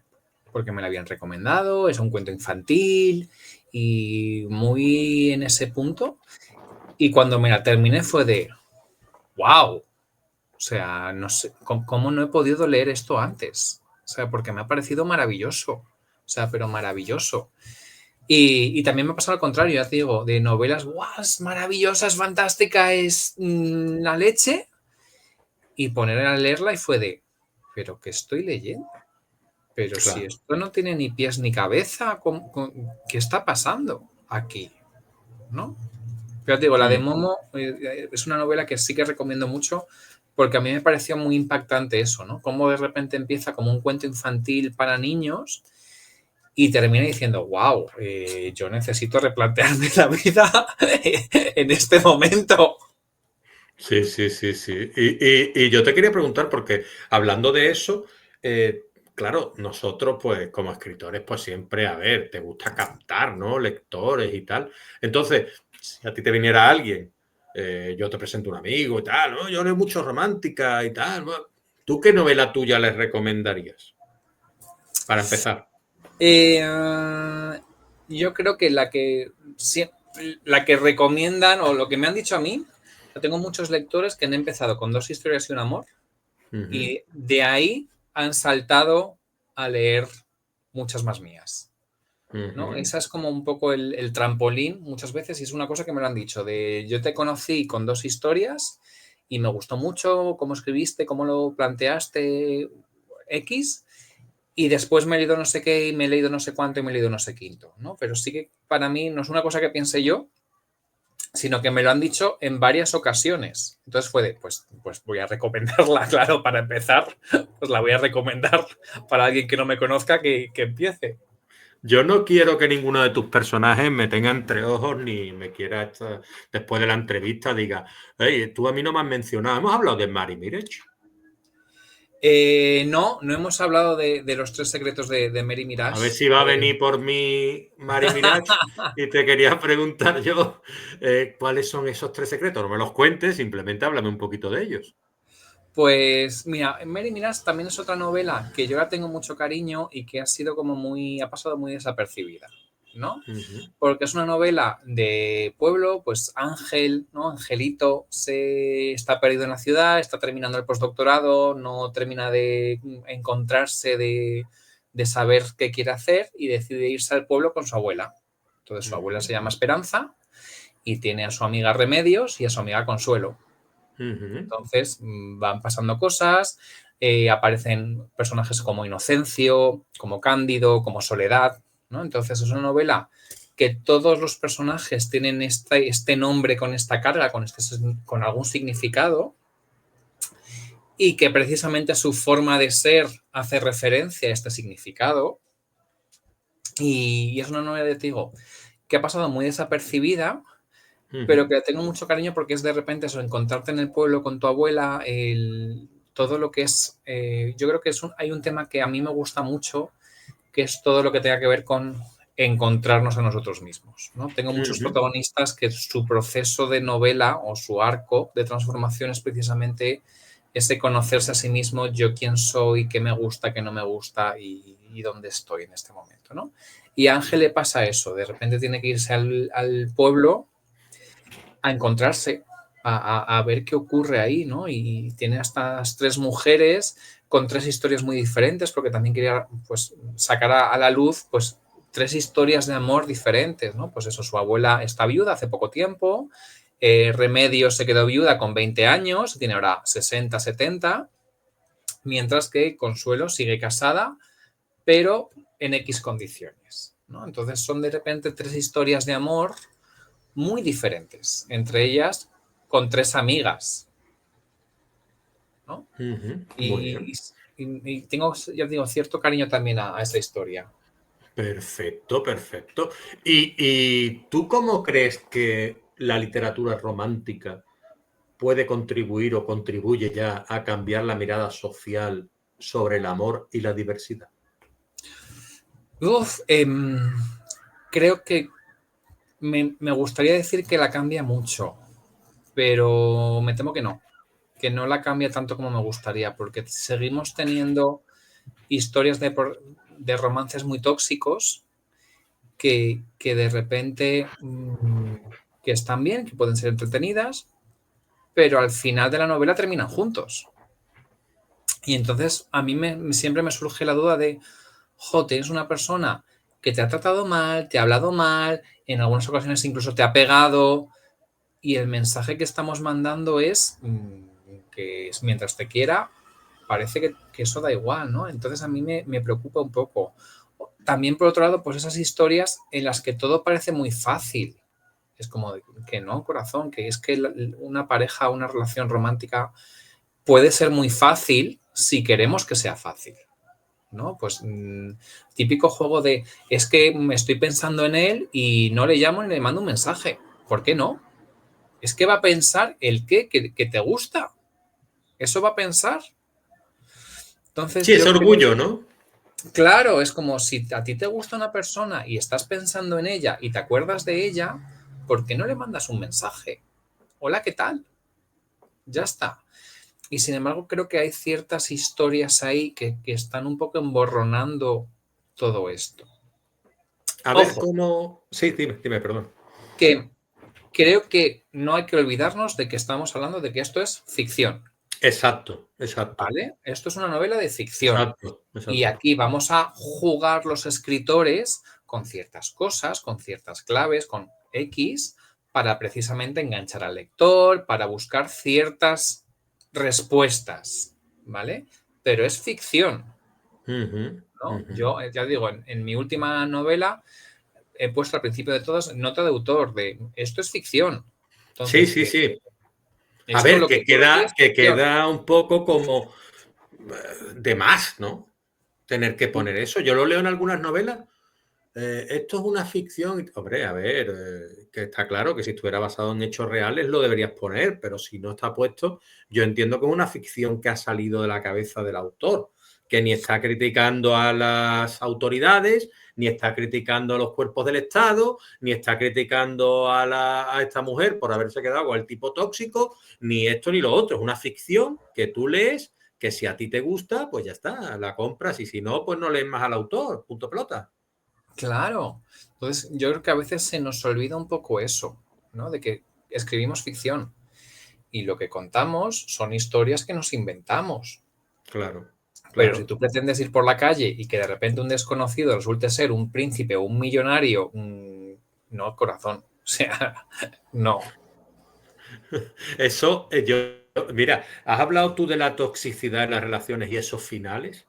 porque me la habían recomendado, es un cuento infantil y muy en ese punto. Y cuando me la terminé fue de, wow, o sea, no sé, ¿cómo no he podido leer esto antes? O sea, porque me ha parecido maravilloso, o sea, pero maravilloso. Y también me ha pasado al contrario, ya te digo, de novelas, ¡guau! Es maravillosa, es fantástica, es la leche. Y poner a leerla y fue de, ¿pero qué estoy leyendo? Pero si Claro. esto no tiene ni pies ni cabeza, ¿qué está pasando aquí? ¿No? Pero te digo, la de Mm. Momo es una novela que sí que recomiendo mucho porque a mí me pareció muy impactante eso, ¿no? Cómo de repente empieza como un cuento infantil para niños y termina diciendo, wow, yo necesito replantearme la vida en este momento. Sí, sí, sí, sí. Y yo te quería preguntar, porque hablando de eso, claro, nosotros, pues, como escritores, pues siempre, a ver, te gusta captar, ¿no? Lectores y tal. Entonces, si a ti te viniera alguien, yo te presento un amigo y tal, ¿no? Yo leo mucho romántica y tal. Bueno, ¿tú qué novela tuya les recomendarías? Para empezar. Yo creo que la que recomiendan o lo que me han dicho a mí, tengo muchos lectores que han empezado con 2 historias y un amor Ujú, y de ahí han saltado a leer muchas más mías, ¿no? ujú, Esa es como un poco el trampolín muchas veces y es una cosa que me lo han dicho, de yo te conocí con 2 historias y me gustó mucho cómo escribiste, cómo lo planteaste, X, y después me he leído no sé qué y me he leído no sé cuánto y me he leído no sé quinto, ¿no? Pero sí que para mí no es una cosa que piense yo, sino que me lo han dicho en varias ocasiones. Entonces fue de, pues voy a recomendarla, claro, para empezar, pues la voy a recomendar para alguien que no me conozca que empiece. yo no quiero que ninguno de tus personajes me tenga entre ojos ni me quiera después de la entrevista diga, hey, tú a mí no me has mencionado. Hemos hablado de Mari Mirech. No hemos hablado de los 3 secretos de Mary A ver Mirage. si va a venir por mí Mari Mirach y te quería preguntar yo cuáles son esos 3 secretos. No me los cuentes, simplemente háblame un poquito de ellos. Pues mira, Mary Mirage también es otra novela que yo la tengo mucho cariño y que ha sido como ha pasado muy desapercibida, ¿no? Ujú, Porque es una novela de pueblo, pues Ángel, ¿no? Angelito se está perdido en la ciudad, está terminando el postdoctorado, no termina de encontrarse, de saber qué quiere hacer y decide irse al pueblo con su abuela. Entonces su abuela ujú, se llama Esperanza y tiene a su amiga Remedios y a su amiga Consuelo. ujú, Entonces van pasando cosas, aparecen personajes como Inocencio, como Cándido, como Soledad, ¿no? Entonces es una novela que todos los personajes tienen este nombre con esta carga, con algún significado y que precisamente su forma de ser hace referencia a este significado. Y es una novela, de digo, que ha pasado muy desapercibida, pero ujú, que tengo mucho cariño porque es de repente eso, encontrarte en el pueblo con tu abuela, todo lo que es, yo creo que hay un tema que a mí me gusta mucho, que es todo lo que tenga que ver con encontrarnos a nosotros mismos, ¿no? Tengo muchos ujú. protagonistas que su proceso de novela o su arco de transformación es precisamente ese conocerse a sí mismo, yo quién soy, qué me gusta, qué no me gusta y dónde estoy en este momento, ¿no? Y a Ángel le pasa eso, de repente tiene que irse al pueblo a encontrarse, a ver qué ocurre ahí, ¿no? Y tiene a estas 3 mujeres con 3 historias muy diferentes, porque también quería pues sacar a la luz pues 3 historias de amor diferentes, ¿no? Pues eso, su abuela está viuda hace poco tiempo, Remedios se quedó viuda con 20 años, tiene ahora 60, 70, mientras que Consuelo sigue casada, pero en X condiciones, ¿no? Entonces son de repente 3 historias de amor muy diferentes, entre ellas con 3 amigas, ¿no? Ujú, muy Y, bien. y tengo, ya digo, cierto cariño también a esa historia. Perfecto, perfecto. ¿Y tú cómo crees que la literatura romántica puede contribuir o contribuye ya a cambiar la mirada social sobre el amor y la diversidad? Uf, creo que me gustaría decir que la cambia mucho, pero me temo que no la cambia tanto como me gustaría, porque seguimos teniendo historias de romances muy tóxicos que de repente que están bien, que pueden ser entretenidas, pero al final de la novela terminan juntos. Y entonces a mí siempre me surge la duda de, tienes una persona que te ha tratado mal, te ha hablado mal, en algunas ocasiones incluso te ha pegado, y el mensaje que estamos mandando es que mientras te quiera, parece que eso da igual, ¿no? Entonces a mí me preocupa un poco. También, por otro lado, pues esas historias en las que todo parece muy fácil. Es como que no, corazón, que es que una pareja, una relación romántica puede ser muy fácil si queremos que sea fácil, ¿no? Pues típico juego de, es que me estoy pensando en él y no le llamo ni le mando un mensaje. ¿Por qué no? Es que va a pensar el qué, que te gusta. Eso va a pensar. Entonces Sí, es yo creo, orgullo, ¿no? claro, es como si a ti te gusta una persona y estás pensando en ella y te acuerdas de ella, ¿por qué no le mandas un mensaje? Hola, ¿qué tal? Ya está. Y sin embargo, creo que hay ciertas historias ahí que están un poco emborronando todo esto. A ver Ojo, cómo... Sí, dime, perdón. que creo que no hay que olvidarnos de que estamos hablando de que esto es ficción, Exacto, ¿vale? Esto es una novela de ficción. exacto, Y exacto. aquí vamos a jugar los escritores con ciertas cosas, con ciertas claves, con X, para precisamente enganchar al lector, para buscar ciertas respuestas, ¿vale? Pero es ficción, Ujú, ¿no? ujú. Yo, ya digo, en mi última novela he puesto al principio de todas nota de autor de esto es ficción. Sí, Entonces, sí, sí. A esto ver, lo que ocurre aquí es que ficción. queda un poco como de más, ¿no? Tener que poner eso. Yo lo leo en algunas novelas. Esto es una ficción. Hombre, a ver, que está claro que si estuviera basado en hechos reales lo deberías poner, pero si no está puesto, yo entiendo que es una ficción que ha salido de la cabeza del autor, que ni está criticando a las autoridades, ni está criticando a los cuerpos del Estado, ni está criticando a esta mujer por haberse quedado con el tipo tóxico, ni esto ni lo otro. Es una ficción que tú lees, que si a ti te gusta, pues ya está, la compras, y si no, pues no lees más al autor, punto pelota. Claro. Entonces, yo creo que a veces se nos olvida un poco eso, ¿no? De que escribimos ficción y lo que contamos son historias que nos inventamos. Claro, Pero si claro. tú pretendes ir por la calle y que de repente un desconocido resulte ser un príncipe o un millonario, no, corazón. O sea, no. Eso, mira, has hablado tú de la toxicidad en las relaciones y esos finales,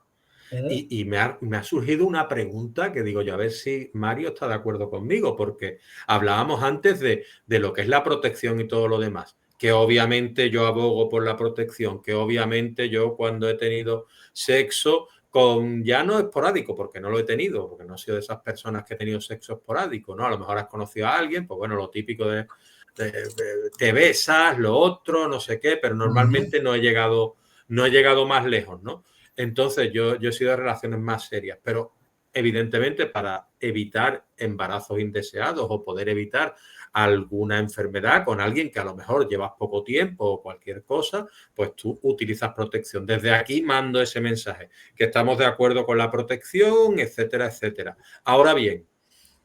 y me ha surgido una pregunta que digo yo, a ver si Mario está de acuerdo conmigo, porque hablábamos antes de lo que es la protección y todo lo demás, que obviamente yo abogo por la protección, que obviamente yo cuando he tenido sexo con, ya no esporádico, porque no lo he tenido, porque no he sido de esas personas que he tenido sexo esporádico, ¿no? A lo mejor has conocido a alguien, pues bueno, lo típico de te besas, lo otro, no sé qué, pero Ujú. normalmente no he llegado más lejos, ¿no? Entonces yo he sido de relaciones más serias, pero evidentemente para evitar embarazos indeseados o poder evitar alguna enfermedad con alguien que a lo mejor llevas poco tiempo o cualquier cosa, pues tú utilizas protección. Desde aquí mando ese mensaje, que estamos de acuerdo con la protección, etcétera, etcétera. Ahora bien,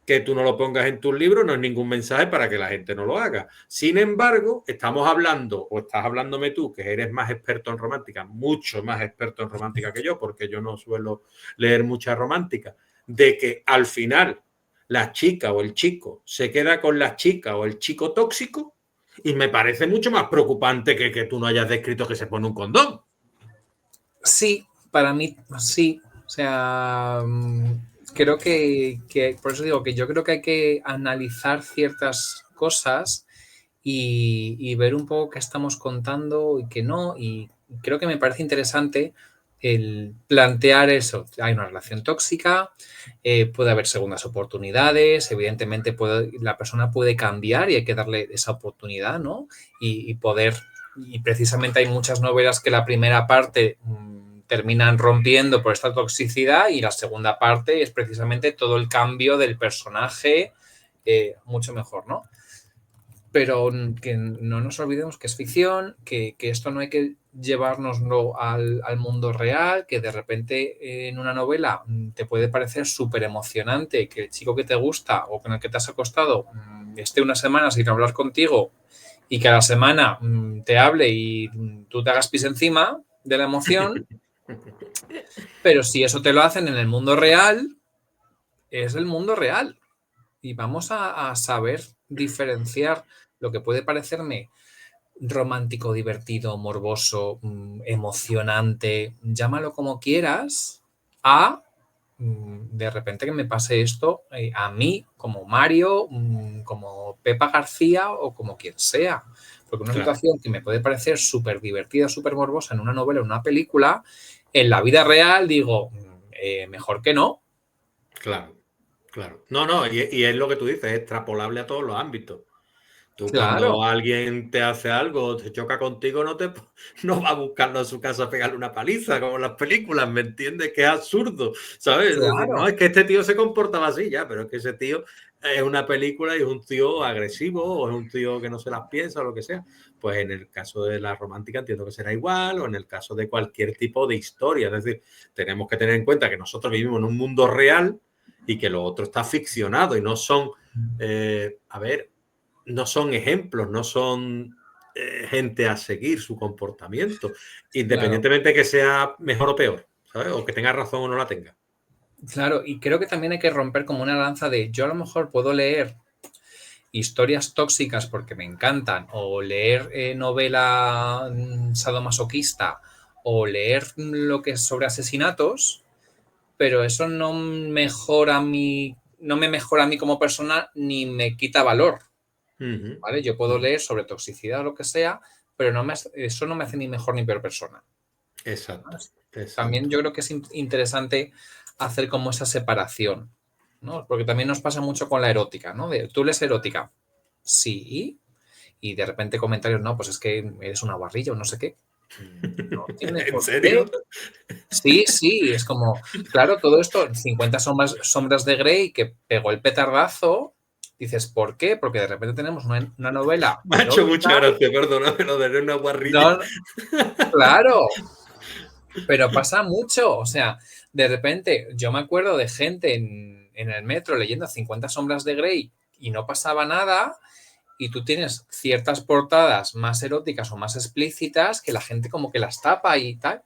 que tú no lo pongas en tus libros no es ningún mensaje para que la gente no lo haga. Sin embargo, estamos hablando, o estás hablándome tú, que eres más experto en romántica, mucho más experto en romántica que yo, porque yo no suelo leer mucha romántica, de que al final la chica o el chico se queda con la chica o el chico tóxico, y me parece mucho más preocupante que tú no hayas descrito que se pone un condón. Sí, para mí sí. O sea, creo por eso digo que yo creo que hay que analizar ciertas cosas y ver un poco qué estamos contando y qué no. Y creo que me parece interesante el plantear eso. Hay una relación tóxica, puede haber segundas oportunidades, evidentemente la persona puede cambiar y hay que darle esa oportunidad, ¿no? Y poder, y precisamente hay muchas novelas que la primera parte terminan rompiendo por esta toxicidad y la segunda parte es precisamente todo el cambio del personaje, mucho mejor, ¿no? Pero que no nos olvidemos que es ficción, que esto no hay que llevárnoslo al mundo real, que de repente en una novela te puede parecer súper emocionante que el chico que te gusta o con el que te has acostado esté una semana sin hablar contigo y que a la semana te hable y tú te hagas pis encima de la emoción, pero si eso te lo hacen en el mundo real, es el mundo real. Y vamos a saber diferenciar lo que puede parecerme romántico, divertido, morboso, emocionante, llámalo como quieras, a de repente que me pase esto a mí, como Mario, como Pepa García o como quien sea. Porque una Claro, situación que me puede parecer súper divertida, súper morbosa en una novela o en una película, en la vida real digo, mejor que no. claro, claro. No, no, y es lo que tú dices, es extrapolable a todos los ámbitos. Tú Claro, cuando alguien te hace algo, te choca contigo, no va a buscarlo a su casa a pegarle una paliza, como en las películas, ¿me entiendes? Que es absurdo, ¿sabes? Es decir, no, claro, es que este tío se comportaba así, ya, pero es que ese tío es una película y es un tío agresivo o es un tío que no se las piensa o lo que sea. Pues en el caso de la romántica entiendo que será igual o en el caso de cualquier tipo de historia. Es decir, tenemos que tener en cuenta que nosotros vivimos en un mundo real y que lo otro está ficcionado y no son, a ver, no son ejemplos, no son gente a seguir su comportamiento, claro. independientemente de que sea mejor o peor, ¿sabes? O que tenga razón o no la tenga. Claro, y creo que también hay que romper como una lanza de yo a lo mejor puedo leer historias tóxicas porque me encantan, o leer novela sadomasoquista, o leer lo que es sobre asesinatos, pero eso no me mejora a mí como persona ni me quita valor, Uh -huh, ¿vale? Yo uh puedo -huh. leer sobre toxicidad o lo que sea, pero eso no me hace ni mejor ni peor persona. Exacto, También exacto. yo creo que es interesante hacer como esa separación, ¿no? Porque también nos pasa mucho con la erótica, ¿no? ¿Tú lees erótica? Sí. Y de repente comentarios, no, pues es que eres una guarrilla o no sé qué. No tiene ¿En por qué. serio? Sí, sí, es como, claro, todo esto, 50 sombras de Grey que pegó el petardazo, dices, ¿por qué? Porque de repente tenemos una novela Me ha hecho erótica. mucha gracia, perdóname, lo de una guarrilla. No, claro, pero pasa mucho, o sea, de repente yo me acuerdo de gente en el metro leyendo 50 sombras de Grey y no pasaba nada y tú tienes ciertas portadas más eróticas o más explícitas que la gente como que las tapa y tal.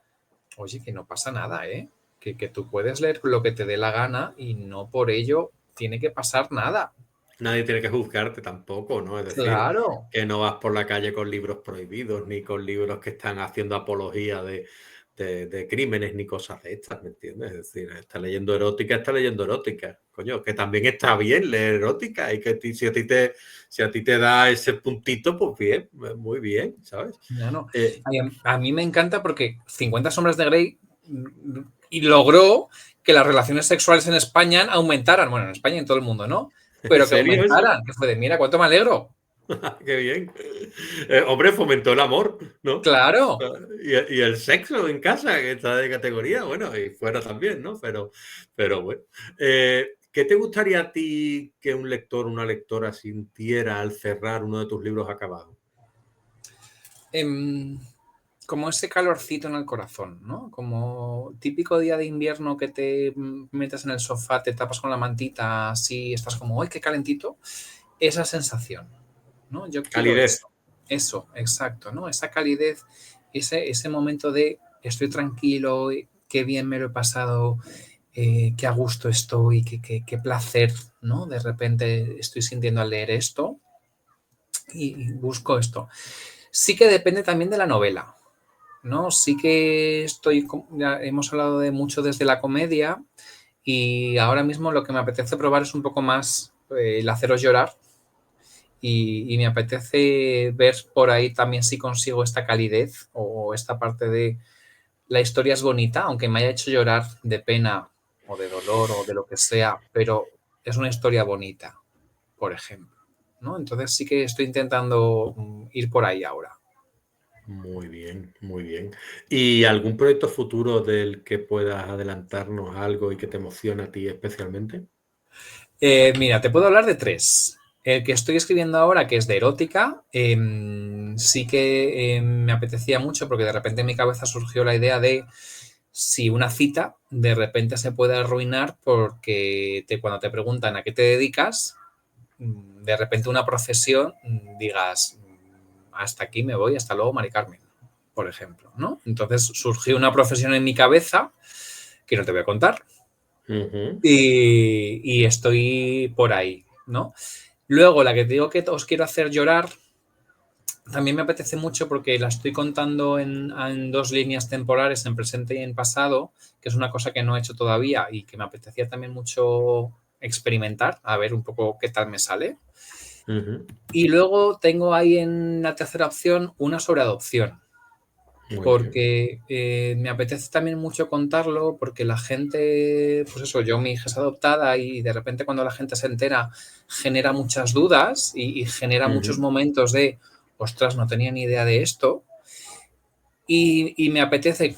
Oye, que no pasa nada, ¿eh? Que tú puedes leer lo que te dé la gana y no por ello tiene que pasar nada. Nadie tiene que juzgarte tampoco, ¿no? Es decir, Claro, que no vas por la calle con libros prohibidos, ni con libros que están haciendo apología de crímenes, ni cosas de estas, ¿me entiendes? Es decir, está leyendo erótica. Coño, que también está bien leer erótica y que si a ti te da ese puntito, pues bien, muy bien, ¿sabes? ya no. Eh, A mí me encanta porque 50 sombras de Grey y logró que las relaciones sexuales en España aumentaran. Bueno, en España y en todo el mundo, ¿no? ¿En Pero que serio eso? aumentaran. Que fue de, mira, cuánto me alegro. Qué bien. Hombre, fomentó el amor, ¿no? Claro. Y el sexo en casa, que está de categoría, bueno, y fuera también, ¿no? Pero bueno. ¿Qué te gustaría a ti que un lector, una lectora sintiera al cerrar uno de tus libros acabados? Em, como ese calorcito en el corazón, ¿no? Como típico día de invierno que te metes en el sofá, te tapas con la mantita, así estás como, ¡ay, qué calentito! Esa sensación, ¿no? Yo quiero Calidez. eso, exacto, ¿no? Esa calidez, ese momento de estoy tranquilo, qué bien me lo he pasado, qué a gusto estoy, qué placer, ¿no? De repente estoy sintiendo al leer esto y busco esto. Sí que depende también de la novela, ¿no? Sí que ya hemos hablado de mucho desde la comedia y ahora mismo lo que me apetece probar es un poco más el haceros llorar y me apetece ver por ahí también si consigo esta calidez o esta parte de la historia es bonita, aunque me haya hecho llorar de pena o de dolor o de lo que sea, pero es una historia bonita, por ejemplo, ¿no? Entonces sí que estoy intentando ir por ahí ahora. Muy bien, muy bien. ¿Y algún proyecto futuro del que puedas adelantarnos algo y que te emocione a ti especialmente? Mira, te puedo hablar de tres. El que estoy escribiendo ahora, que es de erótica, sí que me apetecía mucho porque de repente en mi cabeza surgió la idea de si una cita de repente se puede arruinar porque cuando te preguntan a qué te dedicas, de repente una profesión, digas, hasta aquí me voy, hasta luego, Mari Carmen, por ejemplo, ¿no? Entonces surgió una profesión en mi cabeza que no te voy a contar y estoy por ahí, ¿no? Luego, la que te digo que os quiero hacer llorar, también me apetece mucho porque la estoy contando en 2 líneas temporales, en presente y en pasado, que es una cosa que no he hecho todavía y que me apetecía también mucho experimentar, a ver un poco qué tal me sale. Y luego tengo ahí en la tercera opción una sobre adopción, Muy bien. porque me apetece también mucho contarlo, porque la gente, pues eso, yo mi hija es adoptada y de repente cuando la gente se entera genera muchas dudas y genera muchos momentos de, ostras, no tenía ni idea de esto, y me apetece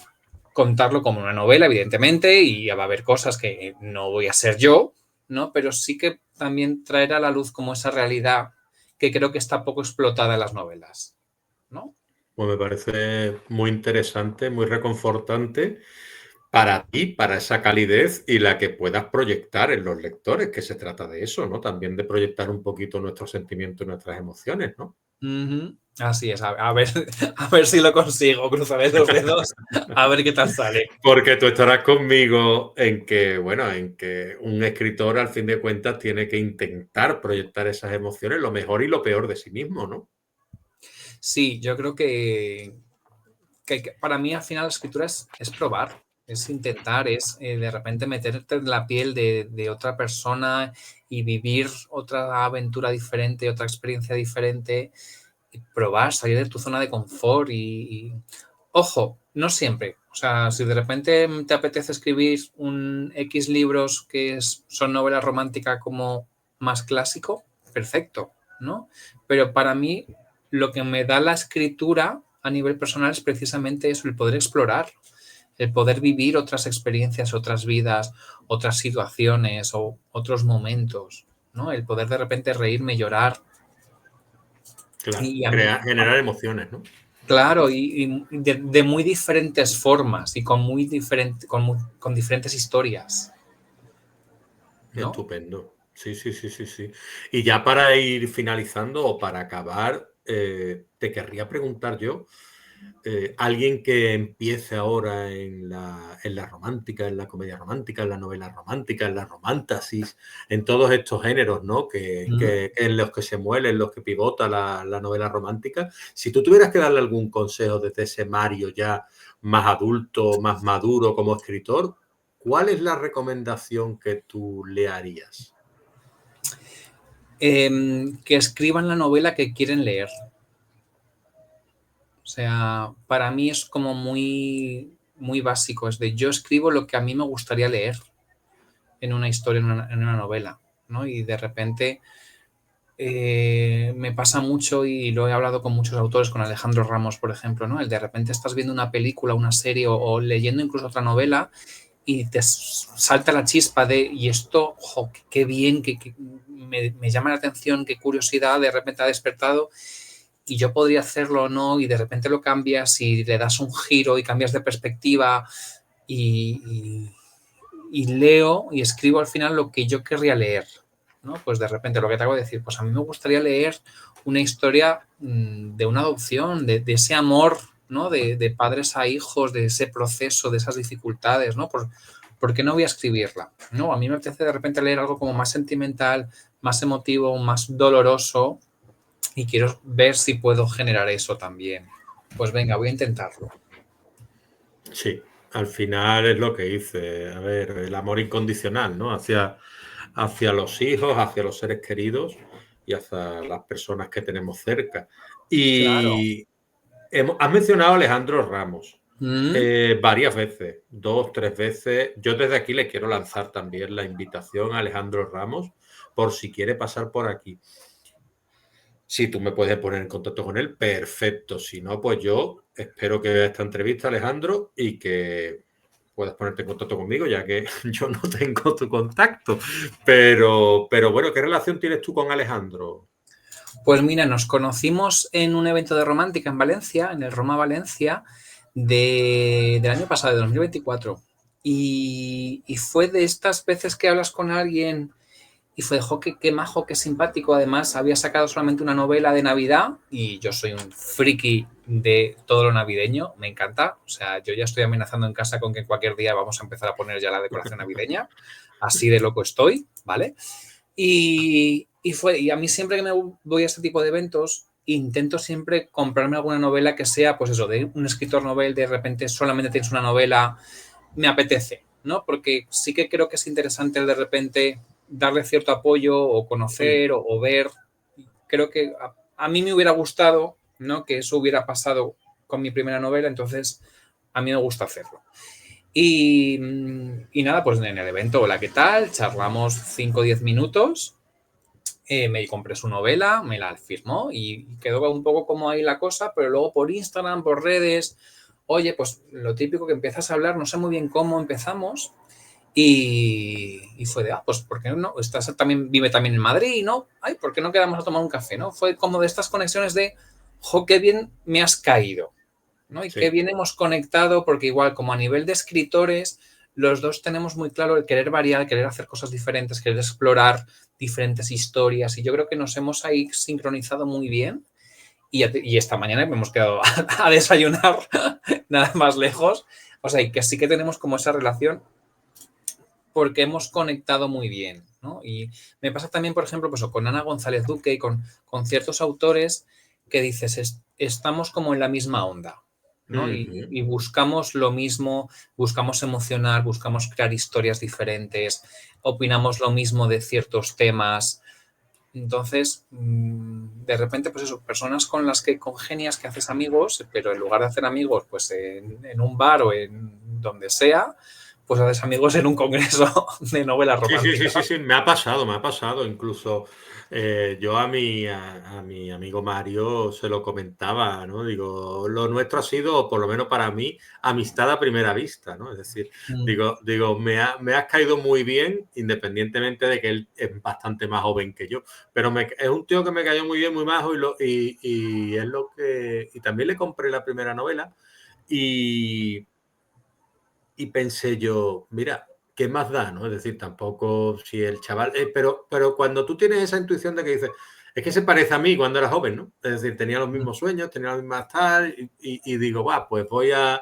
contarlo como una novela, evidentemente, y va a haber cosas que no voy a ser yo, ¿no? Pero sí que también traer a la luz como esa realidad que creo que está poco explotada en las novelas, ¿no? Pues me parece muy interesante, muy reconfortante para ti, para esa calidez y la que puedas proyectar en los lectores, que se trata de eso, ¿no? También de proyectar un poquito nuestros sentimientos y nuestras emociones, ¿no? Ujú. Así es, a ver, a ver si lo consigo, cruzaré los dedos, a ver qué tal sale. Porque tú estarás conmigo en que, bueno, en que un escritor, al fin de cuentas, tiene que intentar proyectar esas emociones, lo mejor y lo peor de sí mismo, ¿no? Sí, yo creo que para mí al final la escritura es probar, es intentar, es de repente meterte en la piel de otra persona y vivir otra aventura diferente, otra experiencia diferente, y probar, salir de tu zona de confort ojo, no siempre. O sea, si de repente te apetece escribir un X libros son novelas románticas como más clásico, perfecto, ¿no? Pero para mí lo que me da la escritura a nivel personal es precisamente eso, el poder explorar, el poder vivir otras experiencias, otras vidas, otras situaciones o otros momentos, ¿no? El poder de repente reírme, llorar. Claro, Y a mí, generar emociones, ¿no? claro, y de muy diferentes formas y con diferentes historias, ¿no? Estupendo. Sí, sí, sí, sí, sí. Y ya para ir finalizando o para acabar, te querría preguntar yo, alguien que empiece ahora en la romántica, en la comedia romántica, en la novela romántica, en la romántasis, en todos estos géneros, ¿no? Ujú. En los que se muele, en los que pivota la novela romántica. Si tú tuvieras que darle algún consejo desde ese Mario ya más adulto, más maduro como escritor, ¿cuál es la recomendación que tú le harías? Que escriban la novela que quieren leer. O sea, para mí es como muy básico. Es de yo escribo lo que a mí me gustaría leer en una historia, en una novela, ¿no? Y de repente me pasa mucho y lo he hablado con muchos autores, con Alejandro Ramos, por ejemplo, ¿no? El de repente estás viendo una película, una serie o leyendo incluso otra novela y te salta la chispa de, y esto, jo, qué bien, que me llama la atención, qué curiosidad de repente ha despertado y yo podría hacerlo o no, y de repente lo cambias y le das un giro y cambias de perspectiva y, y leo y escribo al final lo que yo querría leer, ¿no? Pues de repente lo que te hago decir, pues a mí me gustaría leer una historia de una adopción, de ese amor, ¿no? De padres a hijos, de ese proceso, de esas dificultades, ¿no? ¿Por qué no voy a escribirla? No, a mí me apetece de repente leer algo como más sentimental, más emotivo, más doloroso y quiero ver si puedo generar eso también. Pues venga, voy a intentarlo. Sí, al final es lo que hice. A ver, el amor incondicional, ¿no? Hacia los hijos, hacia los seres queridos y hacia las personas que tenemos cerca. Claro. Y has mencionado a Alejandro Ramos Mm. varias veces, 2, 3 veces. Yo desde aquí le quiero lanzar también la invitación a Alejandro Ramos por si quiere pasar por aquí. Si tú me puedes poner en contacto con él, perfecto. Si no, pues yo espero que vea esta entrevista, Alejandro, y que puedas ponerte en contacto conmigo, ya que yo no tengo tu contacto. Pero bueno, ¿qué relación tienes tú con Alejandro? Pues mira, nos conocimos en un evento de romántica en Valencia, en el Roma Valencia, del año pasado, de 2024. Y fue de estas veces que hablas con alguien y fue, jo, qué majo, qué simpático. Además, había sacado solamente una novela de Navidad y yo soy un friki de todo lo navideño, me encanta. O sea, yo ya estoy amenazando en casa con que cualquier día vamos a empezar a poner ya la decoración navideña. Así de loco estoy, ¿vale? Y a mí siempre que me voy a este tipo de eventos, intento siempre comprarme alguna novela que sea, pues eso, de un escritor novel, de repente solamente tienes una novela, me apetece, ¿no? Porque sí que creo que es interesante el de repente darle cierto apoyo o conocer o ver. Creo que a mí me hubiera gustado, ¿no? Que eso hubiera pasado con mi primera novela, entonces a mí me gusta hacerlo. Y nada, pues en el evento, hola, ¿qué tal? Charlamos 5 o 10 minutos, me compré su novela, me la firmó y quedó un poco como ahí la cosa, pero luego por Instagram, por redes, oye, pues lo típico que empiezas a hablar, no sé muy bien cómo empezamos y fue de, pues ¿por qué no? Estás también, vive también en Madrid, ¿no? Ay, ¿por qué no quedamos a tomar un café, no? Fue como de estas conexiones de, jo, qué bien me has caído, ¿no? Y qué Sí. bien hemos conectado, porque igual como a nivel de escritores, los dos tenemos muy claro el querer variar, querer hacer cosas diferentes, querer explorar diferentes historias, y yo creo que nos hemos ahí sincronizado muy bien. Y esta mañana hemos quedado a desayunar nada más lejos. O sea, y que sí que tenemos como esa relación porque hemos conectado muy bien, ¿no? Y me pasa también, por ejemplo, pues, con Ana González Duque y con ciertos autores que dices, estamos como en la misma onda, ¿no? Y buscamos lo mismo, buscamos emocionar, buscamos crear historias diferentes, opinamos lo mismo de ciertos temas. Entonces, de repente, pues eso, personas con las que congenias, que haces amigos, pero en lugar de hacer amigos, pues en un bar o en donde sea, pues haces amigos en un congreso de novelas Sí, sí, sí, románticas. sí, sí, me ha pasado. Incluso yo a mi amigo Mario se lo comentaba, ¿no? Digo, lo nuestro ha sido, por lo menos para mí, amistad a primera vista, ¿no? Es decir, digo, me has caído muy bien, independientemente de que él es bastante más joven que yo, pero es un tío que me cayó muy bien, muy majo, y es lo que... Y también le compré la primera novela y pensé yo, mira, ¿qué más da? ¿No? Es decir, tampoco si el chaval... pero cuando tú tienes esa intuición de que dices, es que se parece a mí cuando era joven, ¿no? Es decir, tenía los mismos sueños, tenía las mismas tal, y digo, va, pues voy a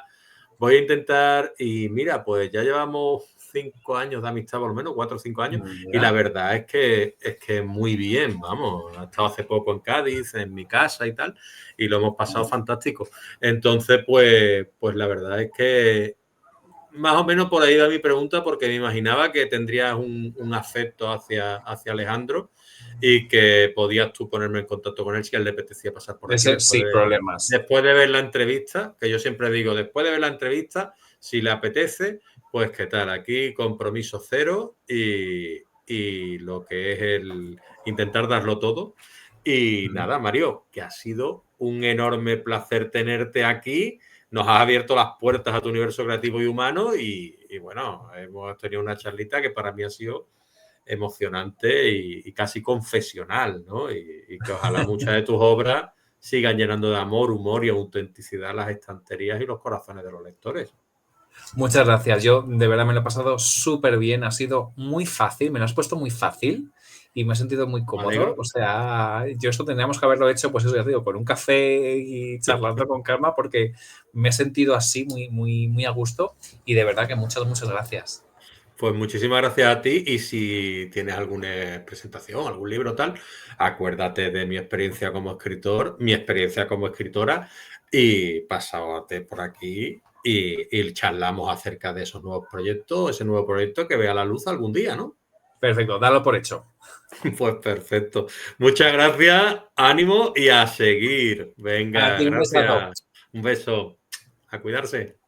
intentar, y mira, pues ya llevamos 5 años de amistad, por lo menos 4 o 5 años, y la Mira, verdad es que muy bien, vamos, ha estado hace poco en Cádiz, en mi casa y tal, y lo hemos pasado fantástico. Entonces, pues la verdad es que más o menos por ahí va mi pregunta, porque me imaginaba que tendrías un afecto hacia Alejandro y que podías tú ponerme en contacto con él si a él le apetecía pasar por aquí ese sin problemas. después de ver la entrevista, que yo siempre digo, después de ver la entrevista, si le apetece, pues qué tal, aquí compromiso cero y lo que es el intentar darlo todo. Y nada, Mario, que ha sido un enorme placer tenerte aquí. Nos has abierto las puertas a tu universo creativo y humano y bueno, hemos tenido una charlita que para mí ha sido emocionante y casi confesional, ¿no? Y que ojalá muchas de tus obras sigan llenando de amor, humor y autenticidad las estanterías y los corazones de los lectores. Muchas gracias. Yo de verdad me lo he pasado súper bien. Ha sido muy fácil, me lo has puesto muy fácil y me he sentido muy Me cómodo. alegro. O sea, yo esto tendríamos que haberlo hecho, pues eso ya te digo, con un café y charlando con calma, porque me he sentido así muy, muy, muy a gusto y de verdad que muchas, muchas gracias. Pues muchísimas gracias a ti y si tienes alguna presentación, algún libro tal, acuérdate de mi experiencia como escritor, mi experiencia como escritora y pásate por aquí y charlamos acerca de esos nuevos proyectos, ese nuevo proyecto que vea la luz algún día, ¿no? Perfecto, dalo por hecho. Pues perfecto. Muchas gracias, ánimo y a seguir. A Venga, ti un besazo. gracias. Un beso. A cuidarse.